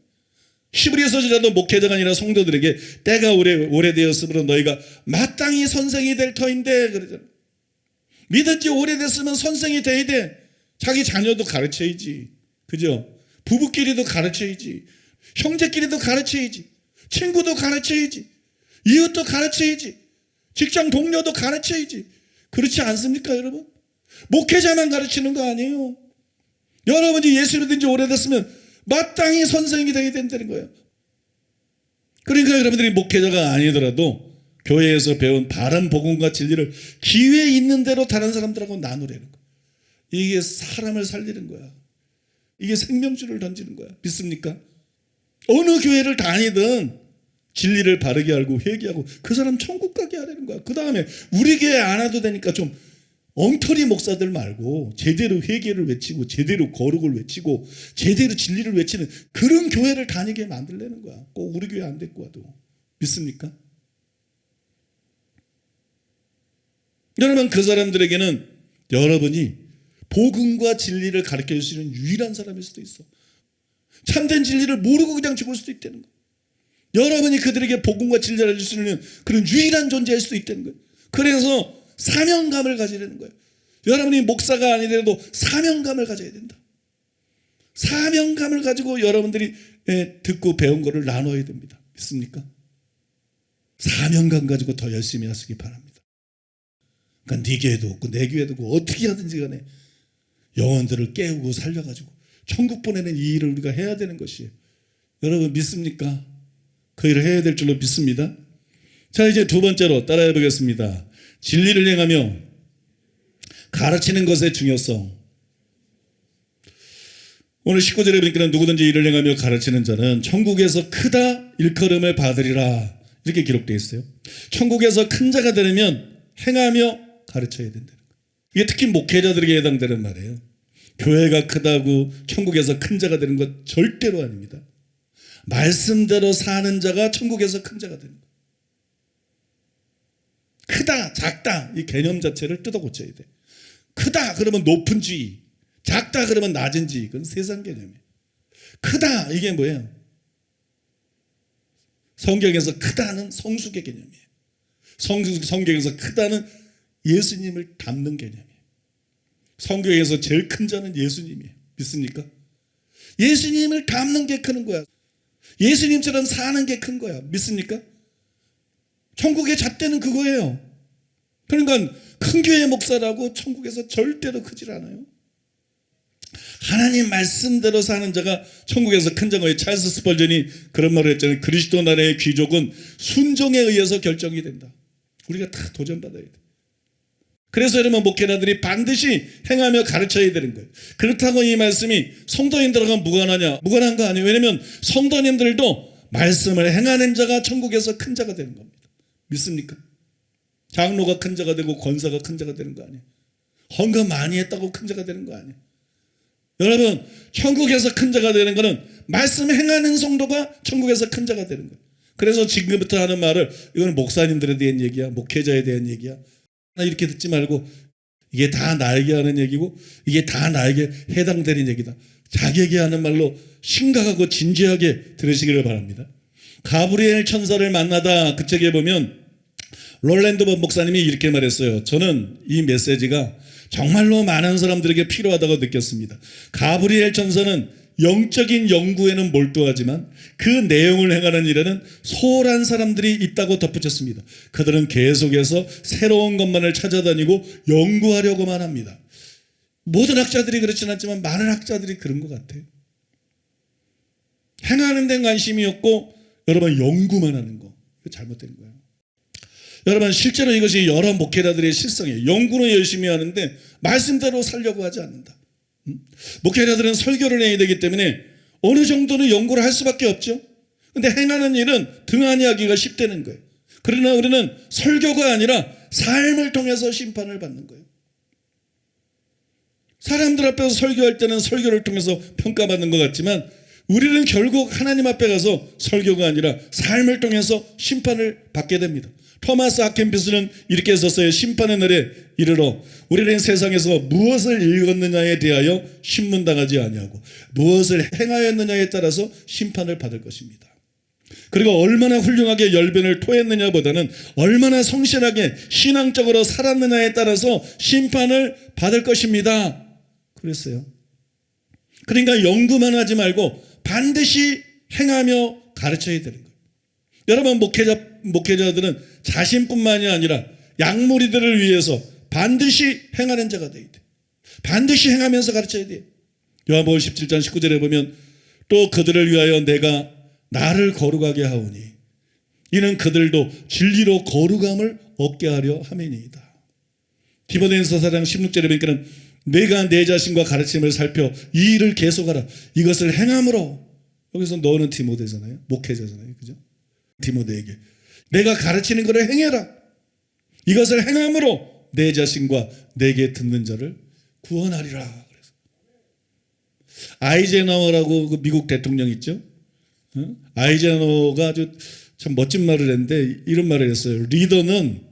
히브리서지라도 목회자가 아니라 성도들에게 때가 오래되었으므로 너희가 마땅히 선생이 될 터인데 그러잖아요. 믿은 지 오래됐으면 선생이 돼야 돼. 자기 자녀도 가르쳐야지. 그죠? 부부끼리도 가르쳐야지. 형제끼리도 가르쳐야지. 친구도 가르쳐야지. 이웃도 가르쳐야지. 직장 동료도 가르쳐야지. 그렇지 않습니까 여러분? 목회자만 가르치는 거 아니에요. 여러분이 예수 믿은 지 오래됐으면 마땅히 선생이 되어야 된다는 거예요. 그러니까 여러분들이 목회자가 아니더라도 교회에서 배운 바른 복음과 진리를 기회 있는 대로 다른 사람들하고 나누려는 거예요. 이게 사람을 살리는 거야. 이게 생명줄을 던지는 거야. 믿습니까? 어느 교회를 다니든 진리를 바르게 알고 회개하고 그 사람 천국 가게 하려는 거야. 그 다음에 우리 교회 안 와도 되니까 좀 엉터리 목사들 말고 제대로 회개를 외치고 제대로 거룩을 외치고 제대로 진리를 외치는 그런 교회를 다니게 만들려는 거야. 꼭 우리 교회 안 데리고 와도. 믿습니까? 여러분, 그 사람들에게는 여러분이 복음과 진리를 가르쳐 줄 수 있는 유일한 사람일 수도 있어. 참된 진리를 모르고 그냥 죽을 수도 있다는 거예요. 여러분이 그들에게 복음과 진리를 알려줄 수 있는 그런 유일한 존재일 수도 있다는 거예요. 그래서 사명감을 가지려는 거예요. 여러분이 목사가 아니더라도 사명감을 가져야 된다. 사명감을 가지고 여러분들이 듣고 배운 거를 나눠야 됩니다. 믿습니까? 사명감 가지고 더 열심히 하시기 바랍니다. 그러니까 네 교회도 없고 내 교회도 없고 어떻게 하든지 간에 영혼들을 깨우고 살려가지고 천국 보내는 이 일을 우리가 해야 되는 것이에요. 여러분 믿습니까? 그 일을 해야 될 줄로 믿습니다. 자, 이제 두 번째로 따라해 보겠습니다. 진리를 행하며 가르치는 것의 중요성. 오늘 19절에 보니까 누구든지 이를 행하며 가르치는 자는 천국에서 크다 일컬음을 받으리라 이렇게 기록되어 있어요. 천국에서 큰 자가 되려면 행하며 가르쳐야 된다는 거예요. 이게 특히 목회자들에게 해당되는 말이에요. 교회가 크다고 천국에서 큰 자가 되는 것 절대로 아닙니다. 말씀대로 사는 자가 천국에서 큰 자가 되는 거예요. 크다, 작다 이 개념 자체를 뜯어 고쳐야 돼. 크다 그러면 높은 지위, 작다 그러면 낮은 지위, 그건 세상 개념이에요. 크다 이게 뭐예요? 성경에서 크다는 성숙의 개념이에요. 성경에서 크다는 예수님을 닮는 개념이에요. 성경에서 제일 큰 자는 예수님이에요. 믿습니까? 예수님을 닮는 게 크는 거야. 예수님처럼 사는 게 큰 거야. 믿습니까? 천국의 잣대는 그거예요. 그러니까 큰 교회 목사라고 천국에서 절대로 크질 않아요. 하나님 말씀대로 사는 자가 천국에서 큰 자가. 찰스 스펄전이 그런 말을 했잖아요. 그리스도 나라의 귀족은 순종에 의해서 결정이 된다. 우리가 다 도전받아야 돼. 그래서 여러분, 목회자들이 반드시 행하며 가르쳐야 되는 거예요. 그렇다고 이 말씀이 성도님들하고 무관하냐? 무관한 거 아니에요. 왜냐하면 성도님들도 말씀을 행하는 자가 천국에서 큰 자가 되는 겁니다. 믿습니까? 장로가 큰 자가 되고 권사가 큰 자가 되는 거 아니에요. 헌금 많이 했다고 큰 자가 되는 거 아니에요. 여러분, 천국에서 큰 자가 되는 거는 말씀 행하는 성도가 천국에서 큰 자가 되는 거예요. 그래서 지금부터 하는 말을, 이거는 목사님들에 대한 얘기야, 목회자에 대한 얘기야, 이렇게 듣지 말고 이게 다 나에게 하는 얘기고 이게 다 나에게 해당되는 얘기다. 자기에게 하는 말로 심각하고 진지하게 들으시기를 바랍니다. 가브리엘 천사를 만나다, 그 책에 보면 롤랜드 본 목사님이 이렇게 말했어요. 저는 이 메시지가 정말로 많은 사람들에게 필요하다고 느꼈습니다. 가브리엘 천사는 영적인 연구에는 몰두하지만 그 내용을 행하는 일에는 소홀한 사람들이 있다고 덧붙였습니다. 그들은 계속해서 새로운 것만을 찾아다니고 연구하려고만 합니다. 모든 학자들이 그렇지는 않지만 많은 학자들이 그런 것 같아요. 행하는 데는 관심이 없고 여러분 연구만 하는 거, 이거 잘못된 거예요. 여러분, 실제로 이것이 여러 목회자들의 실성이에요. 연구는 열심히 하는데 말씀대로 살려고 하지 않는다. 목회자들은 설교를 해야 되기 때문에 어느 정도는 연구를 할 수밖에 없죠. 근데 행하는 일은 등한히 하기가 쉽다는 거예요. 그러나 우리는 설교가 아니라 삶을 통해서 심판을 받는 거예요. 사람들 앞에서 설교할 때는 설교를 통해서 평가받는 것 같지만 우리는 결국 하나님 앞에 가서 설교가 아니라 삶을 통해서 심판을 받게 됩니다. 토마스 하켄피스는 이렇게 썼어요. 심판의 날에 이르러 우리는 세상에서 무엇을 읽었느냐에 대하여 신문당하지 아니하고 무엇을 행하였느냐에 따라서 심판을 받을 것입니다. 그리고 얼마나 훌륭하게 열변을 토했느냐보다는 얼마나 성실하게 신앙적으로 살았느냐에 따라서 심판을 받을 것입니다. 그랬어요. 그러니까 연구만 하지 말고 반드시 행하며 가르쳐야 되는 거예요. 여러분, 목회자들은 자신뿐만이 아니라 양무리들을 위해서 반드시 행하는 자가 되어야 돼. 반드시 행하면서 가르쳐야 돼. 요한복음 17장 19절에 보면 또 그들을 위하여 내가 나를 거룩하게 하오니 이는 그들도 진리로 거룩함을 얻게 하려 함이니이다. 디모데전서 4장 16절에 보니까 내가 내 자신과 가르침을 살펴 이 일을 계속하라. 이것을 행함으로, 여기서 너는 디모데잖아요. 목회자잖아요. 그죠? 디모데에게 내가 가르치는 것을 행해라. 이것을 행함으로 내 자신과 내게 듣는 자를 구원하리라. 그래서 아이젠하워라고 그 미국 대통령 있죠? 아이젠하워가 아주 참 멋진 말을 했는데 이런 말을 했어요. 리더는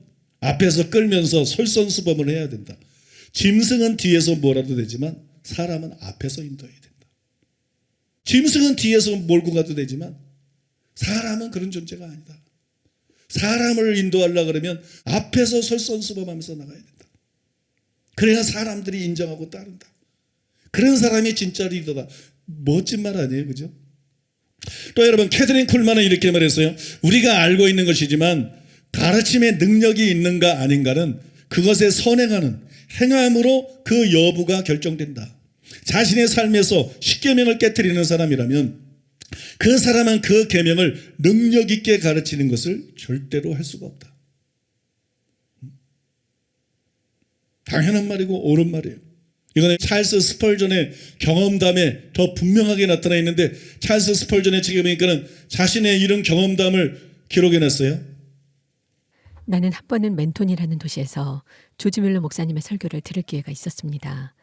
앞에서 끌면서 솔선수범을 해야 된다. 짐승은 뒤에서 뭐라도 되지만 사람은 앞에서 인도해야 된다. 짐승은 뒤에서 몰고 가도 되지만 사람은 그런 존재가 아니다. 사람을 인도하려고 그러면 앞에서 솔선수범하면서 나가야 된다. 그래야 사람들이 인정하고 따른다. 그런 사람이 진짜 리더다. 멋진 말 아니에요, 그죠? 또 여러분, 캐서린 쿨만은 이렇게 말했어요. 우리가 알고 있는 것이지만 가르침의 능력이 있는가 아닌가는 그것에 선행하는 행함으로 그 여부가 결정된다. 자신의 삶에서 십계명을 깨트리는 사람이라면 그 사람은 그 계명을 능력 있게 가르치는 것을 절대로 할 수가 없다. 당연한 말이고 옳은 말이에요. 이거는 찰스 스펄전의 경험담에 더 분명하게 나타나 있는데, 찰스 스펄전의 책에 보니까는 자신의 이런 경험담을 기록해놨어요. 나는 한 번은 멘톤이라는 도시에서 조지 뮬러 목사님의 설교를 들을 기회가 있었습니다.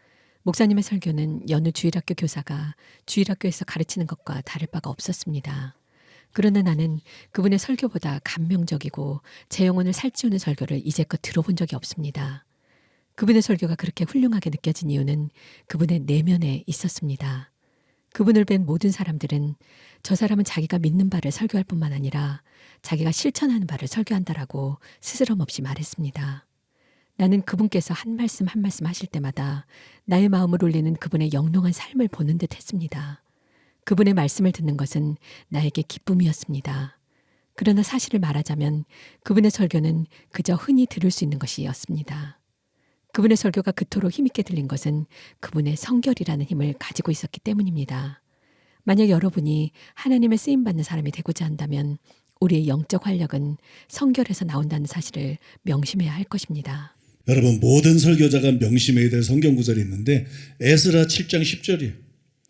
목사님의 설교는 여느 주일학교 교사가 주일학교에서 가르치는 것과 다를 바가 없었습니다. 그러나 나는 그분의 설교보다 감명적이고 제 영혼을 살찌우는 설교를 이제껏 들어본 적이 없습니다. 그분의 설교가 그렇게 훌륭하게 느껴진 이유는 그분의 내면에 있었습니다. 그분을 뵌 모든 사람들은 저 사람은 자기가 믿는 바를 설교할 뿐만 아니라 자기가 실천하는 바를 설교한다라고 스스럼 없이 말했습니다. 나는 그분께서 한 말씀 한 말씀 하실 때마다 나의 마음을 울리는 그분의 영롱한 삶을 보는 듯 했습니다. 그분의 말씀을 듣는 것은 나에게 기쁨이었습니다. 그러나 사실을 말하자면 그분의 설교는 그저 흔히 들을 수 있는 것이었습니다. 그분의 설교가 그토록 힘있게 들린 것은 그분의 성결이라는 힘을 가지고 있었기 때문입니다. 만약 여러분이 하나님의 쓰임받는 사람이 되고자 한다면 우리의 영적 활력은 성결에서 나온다는 사실을 명심해야 할 것입니다. 여러분, 모든 설교자가 명심해야 될 성경 구절이 있는데 에스라 7장 10절이에요.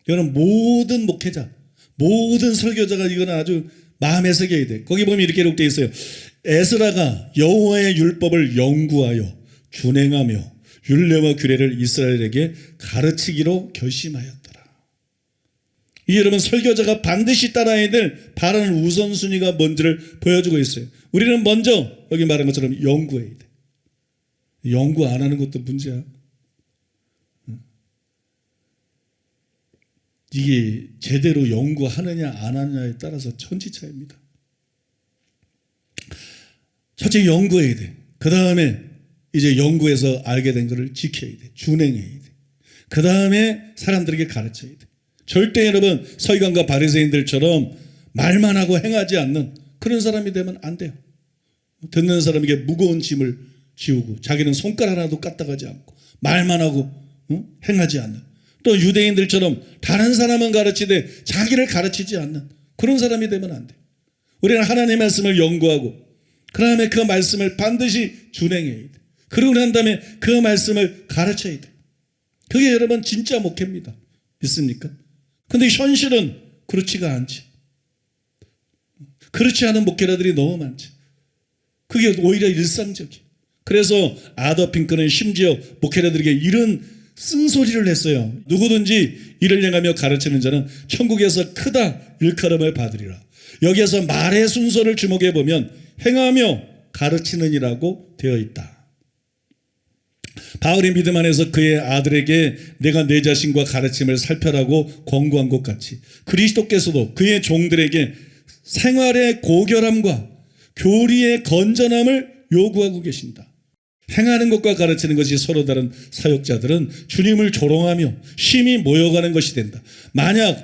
여러분, 모든 목회자, 모든 설교자가 이거는 아주 마음에 새겨야 돼. 거기 보면 이렇게 기록되어 있어요. 에스라가 여호와의 율법을 연구하여 준행하며 율례와 규례를 이스라엘에게 가르치기로 결심하였더라. 이 여러분, 설교자가 반드시 따라야 될 바라는 우선순위가 뭔지를 보여주고 있어요. 우리는 먼저 여기 말한 것처럼 연구해야 돼. 연구 안 하는 것도 문제야. 이게 제대로 연구하느냐 안 하느냐에 따라서 천지차이입니다. 첫째 연구해야 돼. 그 다음에 이제 연구해서 알게 된 것을 지켜야 돼. 준행해야 돼. 그 다음에 사람들에게 가르쳐야 돼. 절대 여러분 서기관과 바리새인들처럼 말만 하고 행하지 않는 그런 사람이 되면 안 돼요. 듣는 사람에게 무거운 짐을 지우고 자기는 손가락 하나도 까딱하지 않고 말만 하고 행하지 않는, 또 유대인들처럼 다른 사람은 가르치되 자기를 가르치지 않는 그런 사람이 되면 안 돼. 우리는 하나님의 말씀을 연구하고 그 다음에 그 말씀을 반드시 준행해야 돼. 그러고 난 다음에 그 말씀을 가르쳐야 돼. 그게 여러분 진짜 목회입니다. 믿습니까? 근데 현실은 그렇지가 않지. 그렇지 않은 목회자들이 너무 많지. 그게 오히려 일상적이에요. 그래서 아더 핑크는 심지어 목회자들에게 이런 쓴소리를 했어요. 누구든지 이를 행하며 가르치는 자는 천국에서 크다 일컬음을 받으리라. 여기에서 말의 순서를 주목해 보면 행하며 가르치는이라고 되어 있다. 바울이 믿음 안에서 그의 아들에게 내가 내 자신과 가르침을 살펴라고 권고한 것 같이 그리스도께서도 그의 종들에게 생활의 고결함과 교리의 건전함을 요구하고 계신다. 행하는 것과 가르치는 것이 서로 다른 사역자들은 주님을 조롱하며 심히 모여가는 것이 된다. 만약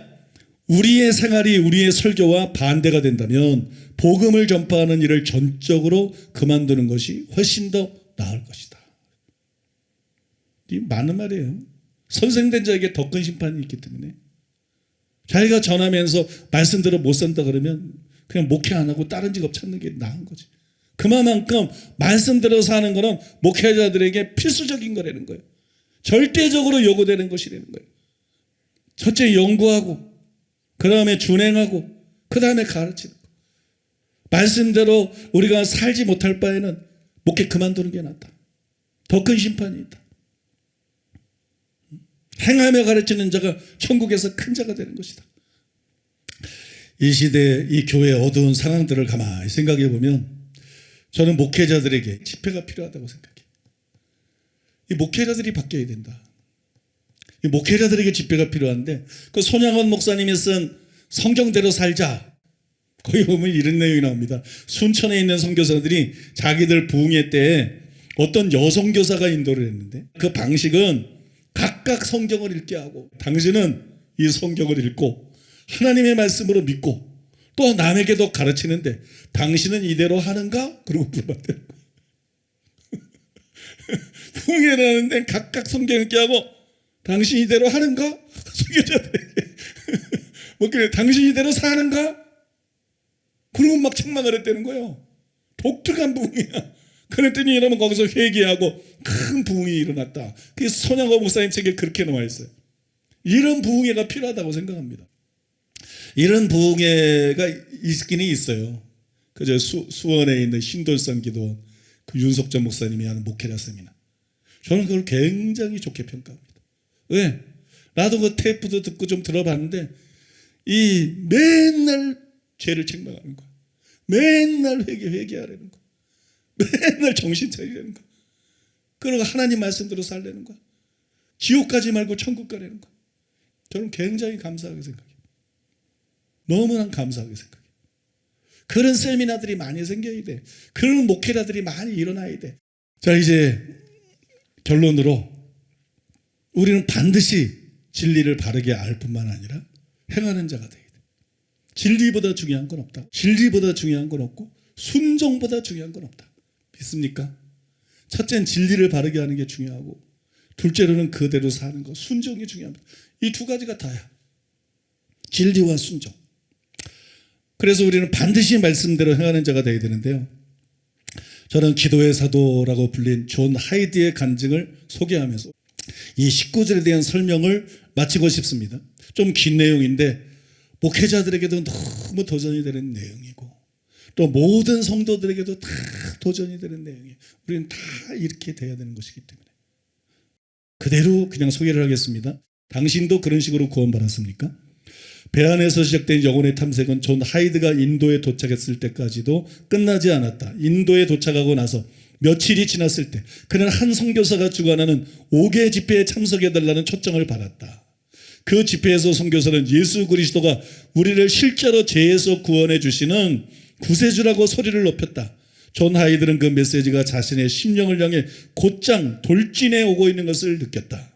우리의 생활이 우리의 설교와 반대가 된다면 복음을 전파하는 일을 전적으로 그만두는 것이 훨씬 더 나을 것이다. 이 맞는 말이에요. 선생된 자에게 더 큰 심판이 있기 때문에 자기가 전하면서 말씀대로 못 산다 그러면 그냥 목회 안 하고 다른 직업 찾는 게 나은 거지. 그만큼 말씀대로 사는 거는 목회자들에게 필수적인 거라는 거예요. 절대적으로 요구되는 것이라는 거예요. 첫째 연구하고 그 다음에 준행하고 그 다음에 가르치는 거. 말씀대로 우리가 살지 못할 바에는 목회 그만두는 게 낫다. 더 큰 심판이 있다. 행하며 가르치는 자가 천국에서 큰 자가 되는 것이다. 이 시대 이 교회의 어두운 상황들을 가만히 생각해 보면 저는 목회자들에게 집회가 필요하다고 생각해요. 이 목회자들이 바뀌어야 된다. 이 목회자들에게 집회가 필요한데 그 손양원 목사님이 쓴 성경대로 살자 거기 보면 이런 내용이 나옵니다. 순천에 있는 선교사들이 자기들 부흥회 때에 어떤 여성 교사가 인도를 했는데 그 방식은 각각 성경을 읽게 하고 당신은 이 성경을 읽고 하나님의 말씀으로 믿고 또 남에게도 가르치는데 당신은 이대로 하는가? 그러고 물어봤대요. 부흥회를 하는데 각각 성경 읽게 하고 당신 이대로 하는가? 선교자들에게 뭐 그래 당신 이대로 사는가? 그러고 막 책망을 했다는 거예요. 독특한 부흥이야. 그랬더니 여러분 거기서 회개하고 큰 부흥이 일어났다. 그게 손양호 목사님 책에 그렇게 나와 있어요. 이런 부흥회가 필요하다고 생각합니다. 이런 부흥회가 있기는 있어요. 그저 수원에 있는 신돌산 기도원 그 윤석전 목사님이 하는 목회자 세미나. 저는 그걸 굉장히 좋게 평가합니다. 왜? 나도 그 테이프도 듣고 좀 들어봤는데 이 맨날 죄를 책망하는 거야. 맨날 회개하라는 거야. 맨날 정신 차리라는 거야. 그러고 하나님 말씀대로 살라는 거야. 지옥 가지 말고 천국 가라는 거야. 저는 굉장히 감사하게 생각해요. 너무나 감사하게 생각해요. 그런 세미나들이 많이 생겨야 돼. 그런 목회자들이 많이 일어나야 돼. 자, 이제 결론으로 우리는 반드시 진리를 바르게 알 뿐만 아니라 행하는 자가 돼야 돼. 진리보다 중요한 건 없다. 진리보다 중요한 건 없고 순종보다 중요한 건 없다. 믿습니까? 첫째는 진리를 바르게 하는 게 중요하고 둘째로는 그대로 사는 것, 순종이 중요합니다. 이 두 가지가 다야. 진리와 순종. 그래서 우리는 반드시 말씀대로 행하는 자가 되어야 되는데요. 저는 기도의 사도라고 불린 존 하이드의 간증을 소개하면서 이 19절에 대한 설명을 마치고 싶습니다. 좀 긴 내용인데 목회자들에게도 너무 도전이 되는 내용이고 또 모든 성도들에게도 다 도전이 되는 내용이에요. 우리는 다 이렇게 돼야 되는 것이기 때문에 그대로 그냥 소개를 하겠습니다. 당신도 그런 식으로 구원받았습니까? 배 안에서 시작된 영혼의 탐색은 존 하이드가 인도에 도착했을 때까지도 끝나지 않았다. 인도에 도착하고 나서 며칠이 지났을 때 그는 한 선교사가 주관하는 5개 집회에 참석해달라는 초청을 받았다. 그 집회에서 선교사는 예수 그리스도가 우리를 실제로 죄에서 구원해 주시는 구세주라고 소리를 높였다. 존 하이드는 그 메시지가 자신의 심령을 향해 곧장 돌진해 오고 있는 것을 느꼈다.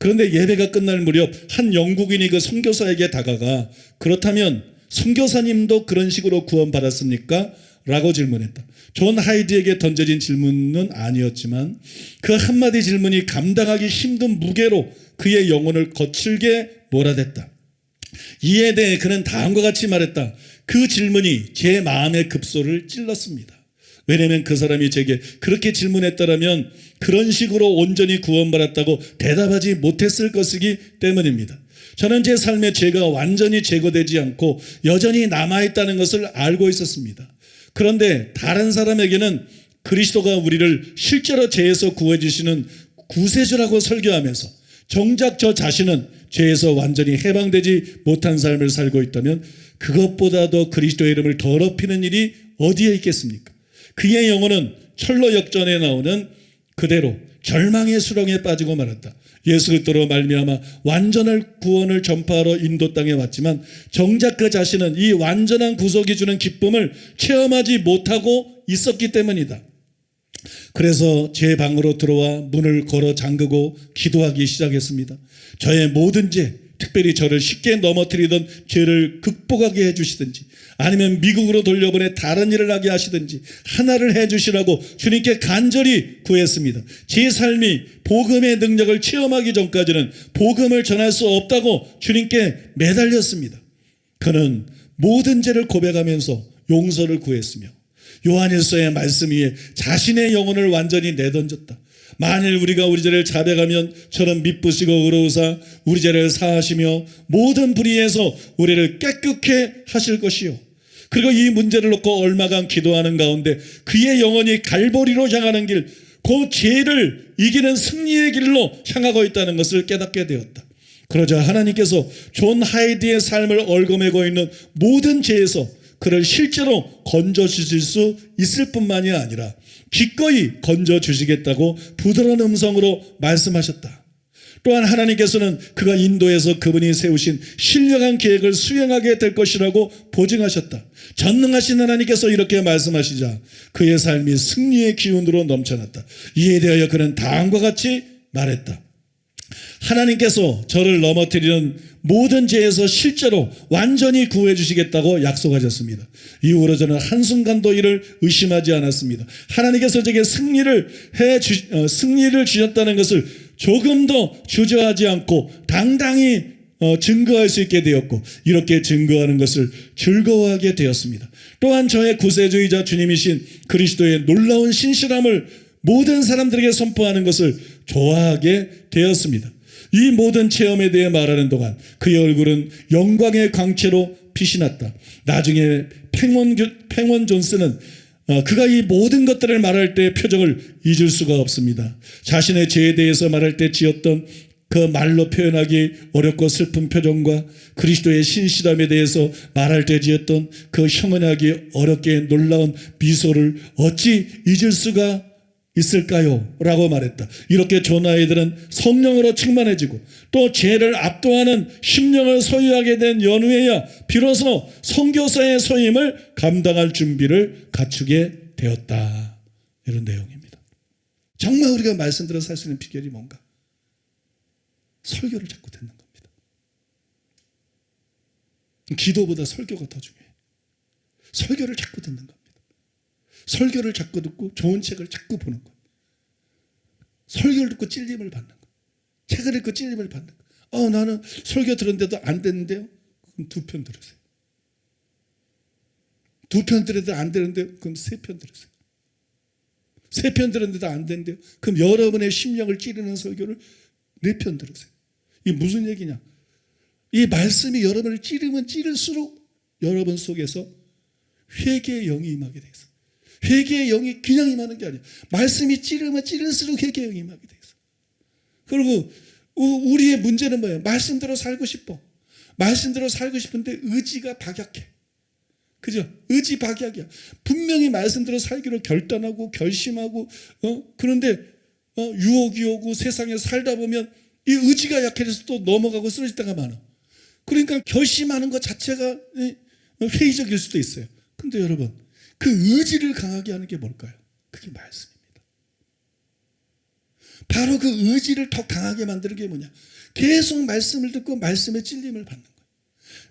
그런데 예배가 끝날 무렵 한 영국인이 그 선교사에게 다가가 그렇다면 선교사님도 그런 식으로 구원받았습니까? 라고 질문했다. 존 하이드에게 던져진 질문은 아니었지만 그 한마디 질문이 감당하기 힘든 무게로 그의 영혼을 거칠게 몰아댔다. 이에 대해 그는 다음과 같이 말했다. 그 질문이 제 마음의 급소를 찔렀습니다. 왜냐하면 그 사람이 제게 그렇게 질문했더라면 그런 식으로 온전히 구원받았다고 대답하지 못했을 것이기 때문입니다. 저는 제 삶의 죄가 완전히 제거되지 않고 여전히 남아있다는 것을 알고 있었습니다. 그런데 다른 사람에게는 그리스도가 우리를 실제로 죄에서 구해주시는 구세주라고 설교하면서 정작 저 자신은 죄에서 완전히 해방되지 못한 삶을 살고 있다면 그것보다도 그리스도의 이름을 더럽히는 일이 어디에 있겠습니까? 그의 영혼은 철로 역전에 나오는 그대로 절망의 수렁에 빠지고 말았다. 예수 그리스도로 말미암아 완전한 구원을 전파하러 인도 땅에 왔지만 정작 그 자신은 이 완전한 구속이 주는 기쁨을 체험하지 못하고 있었기 때문이다. 그래서 제 방으로 들어와 문을 걸어 잠그고 기도하기 시작했습니다. 저의 모든 죄, 특별히 저를 쉽게 넘어뜨리던 죄를 극복하게 해주시든지 아니면 미국으로 돌려보내 다른 일을 하게 하시든지 하나를 해주시라고 주님께 간절히 구했습니다. 제 삶이 복음의 능력을 체험하기 전까지는 복음을 전할 수 없다고 주님께 매달렸습니다. 그는 모든 죄를 고백하면서 용서를 구했으며 요한일서의 말씀 위에 자신의 영혼을 완전히 내던졌다. 만일 우리가 우리 죄를 자백하면 저는 미쁘시고 의로우사 우리 죄를 사하시며 모든 불의에서 우리를 깨끗게 하실 것이요. 그리고 이 문제를 놓고 얼마간 기도하는 가운데 그의 영혼이 갈보리로 향하는 길, 그 죄를 이기는 승리의 길로 향하고 있다는 것을 깨닫게 되었다. 그러자 하나님께서 존 하이드의 삶을 얽어매고 있는 모든 죄에서 그를 실제로 건져주실 수 있을 뿐만이 아니라 기꺼이 건져주시겠다고 부드러운 음성으로 말씀하셨다. 또한 하나님께서는 그가 인도에서 그분이 세우신 신령한 계획을 수행하게 될 것이라고 보증하셨다. 전능하신 하나님께서 이렇게 말씀하시자 그의 삶이 승리의 기운으로 넘쳐났다. 이에 대하여 그는 다음과 같이 말했다. 하나님께서 저를 넘어뜨리는 모든 죄에서 실제로 완전히 구해 주시겠다고 약속하셨습니다. 이후로 저는 한순간도 이를 의심하지 않았습니다. 하나님께서 제게 승리를 주셨다는 것을 조금도 주저하지 않고 당당히 증거할 수 있게 되었고 이렇게 증거하는 것을 즐거워하게 되었습니다. 또한 저의 구세주이자 주님이신 그리스도의 놀라운 신실함을 모든 사람들에게 선포하는 것을 좋아하게 되었습니다. 이 모든 체험에 대해 말하는 동안 그의 얼굴은 영광의 광채로 빛이 났다. 나중에 팽원 존스는 그가 이 모든 것들을 말할 때 표정을 잊을 수가 없습니다. 자신의 죄에 대해서 말할 때 지었던 그 말로 표현하기 어렵고 슬픈 표정과 그리스도의 신실함에 대해서 말할 때 지었던 그 형언하기 어렵게 놀라운 미소를 어찌 잊을 수가 있을까요? 라고 말했다. 이렇게 조나이들은 성령으로 충만해지고 또 죄를 압도하는 심령을 소유하게 된 연후에야 비로소 선교사의 소임을 감당할 준비를 갖추게 되었다. 이런 내용입니다. 정말 우리가 말씀대로 살 수 있는 비결이 뭔가? 설교를 자꾸 듣는 겁니다. 기도보다 설교가 더 중요해요. 설교를 자꾸 듣는 겁니다. 설교를 자꾸 듣고 좋은 책을 자꾸 보는 것. 설교를 듣고 찔림을 받는 것. 책을 읽고 찔림을 받는 것. 나는 설교 들었는데도 안 되는데요. 그럼 2편 들으세요. 2편 들어도 안 되는데요. 그럼 3편 들으세요. 3편 들었는데도 안 되는데요. 그럼 여러분의 심령을 찌르는 설교를 4편 들으세요. 이게 무슨 얘기냐? 이 말씀이 여러분을 찌르면 찌를수록 여러분 속에서 회개의 영이 임하게 돼 있어. 회개의 영이 그냥 임하는 게 아니야. 말씀이 찌르면 찌를수록 회개의 영이 임하게 돼 있어. 그리고 우리의 문제는 뭐예요? 말씀대로 살고 싶어. 말씀대로 살고 싶은데 의지가 박약해. 그죠? 의지 박약이야. 분명히 말씀대로 살기로 결단하고 결심하고 그런데 유혹이 오고 세상에 살다 보면 이 의지가 약해져서 또 넘어가고 쓰러질 때가 많아. 그러니까 결심하는 것 자체가 회의적일 수도 있어요. 근데 여러분, 그 의지를 강하게 하는 게 뭘까요? 그게 말씀입니다. 바로 그 의지를 더 강하게 만드는 게 뭐냐? 계속 말씀을 듣고 말씀의 찔림을 받는 거예요.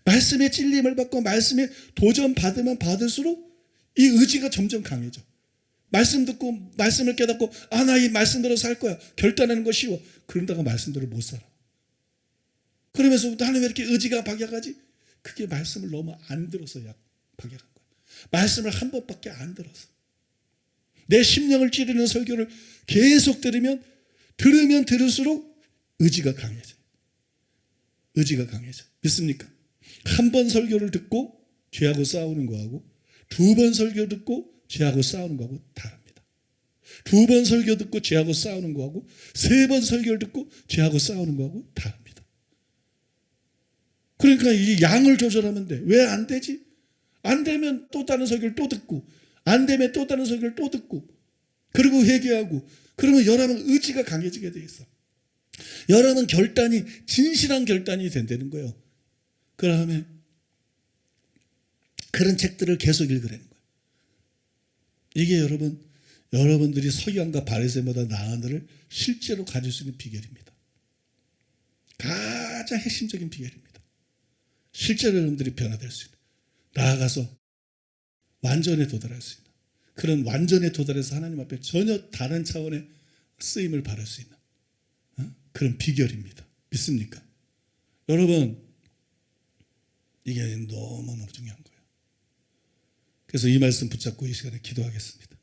말씀의 찔림을 받고 말씀에 도전 받으면 받을수록 이 의지가 점점 강해져. 말씀 듣고 말씀을 깨닫고 나 이 말씀대로 살 거야. 결단하는 거 쉬워. 그런다고 말씀대로 못 살아. 그러면서 나는 왜 이렇게 의지가 박약하지? 그게 말씀을 너무 안 들어서 박약한 거야. 말씀을 한 번밖에 안 들어서. 내 심령을 찌르는 설교를 계속 들으면 들을수록 의지가 강해져. 의지가 강해져. 믿습니까? 한 번 설교를 듣고 죄하고 싸우는 거하고 2번 설교 듣고 죄하고 싸우는 거하고 다릅니다. 2번 설교 듣고 죄하고 싸우는 거하고 3번 설교를 듣고 죄하고 싸우는 거하고 다릅니다. 그러니까 이 양을 조절하면 돼. 왜 안 되지? 안 되면 또 다른 설교를 또 듣고 안 되면 또 다른 설교를 또 듣고 그리고 회개하고 그러면 여러분 의지가 강해지게 돼 있어. 여러분 결단이 진실한 결단이 된다는 거예요. 그 다음에 그런 책들을 계속 읽으라는 거예요. 이게 여러분들이 서기관과 바리새인보다 나은 하늘을 실제로 가질 수 있는 비결입니다. 가장 핵심적인 비결입니다. 실제로 여러분들이 변화될 수 있는, 나아가서 완전에 도달할 수 있는, 그런 완전에 도달해서 하나님 앞에 전혀 다른 차원의 쓰임을 받을 수 있는 그런 비결입니다. 믿습니까? 여러분, 이게 너무너무 중요한 거예요. 그래서 이 말씀 붙잡고 이 시간에 기도하겠습니다.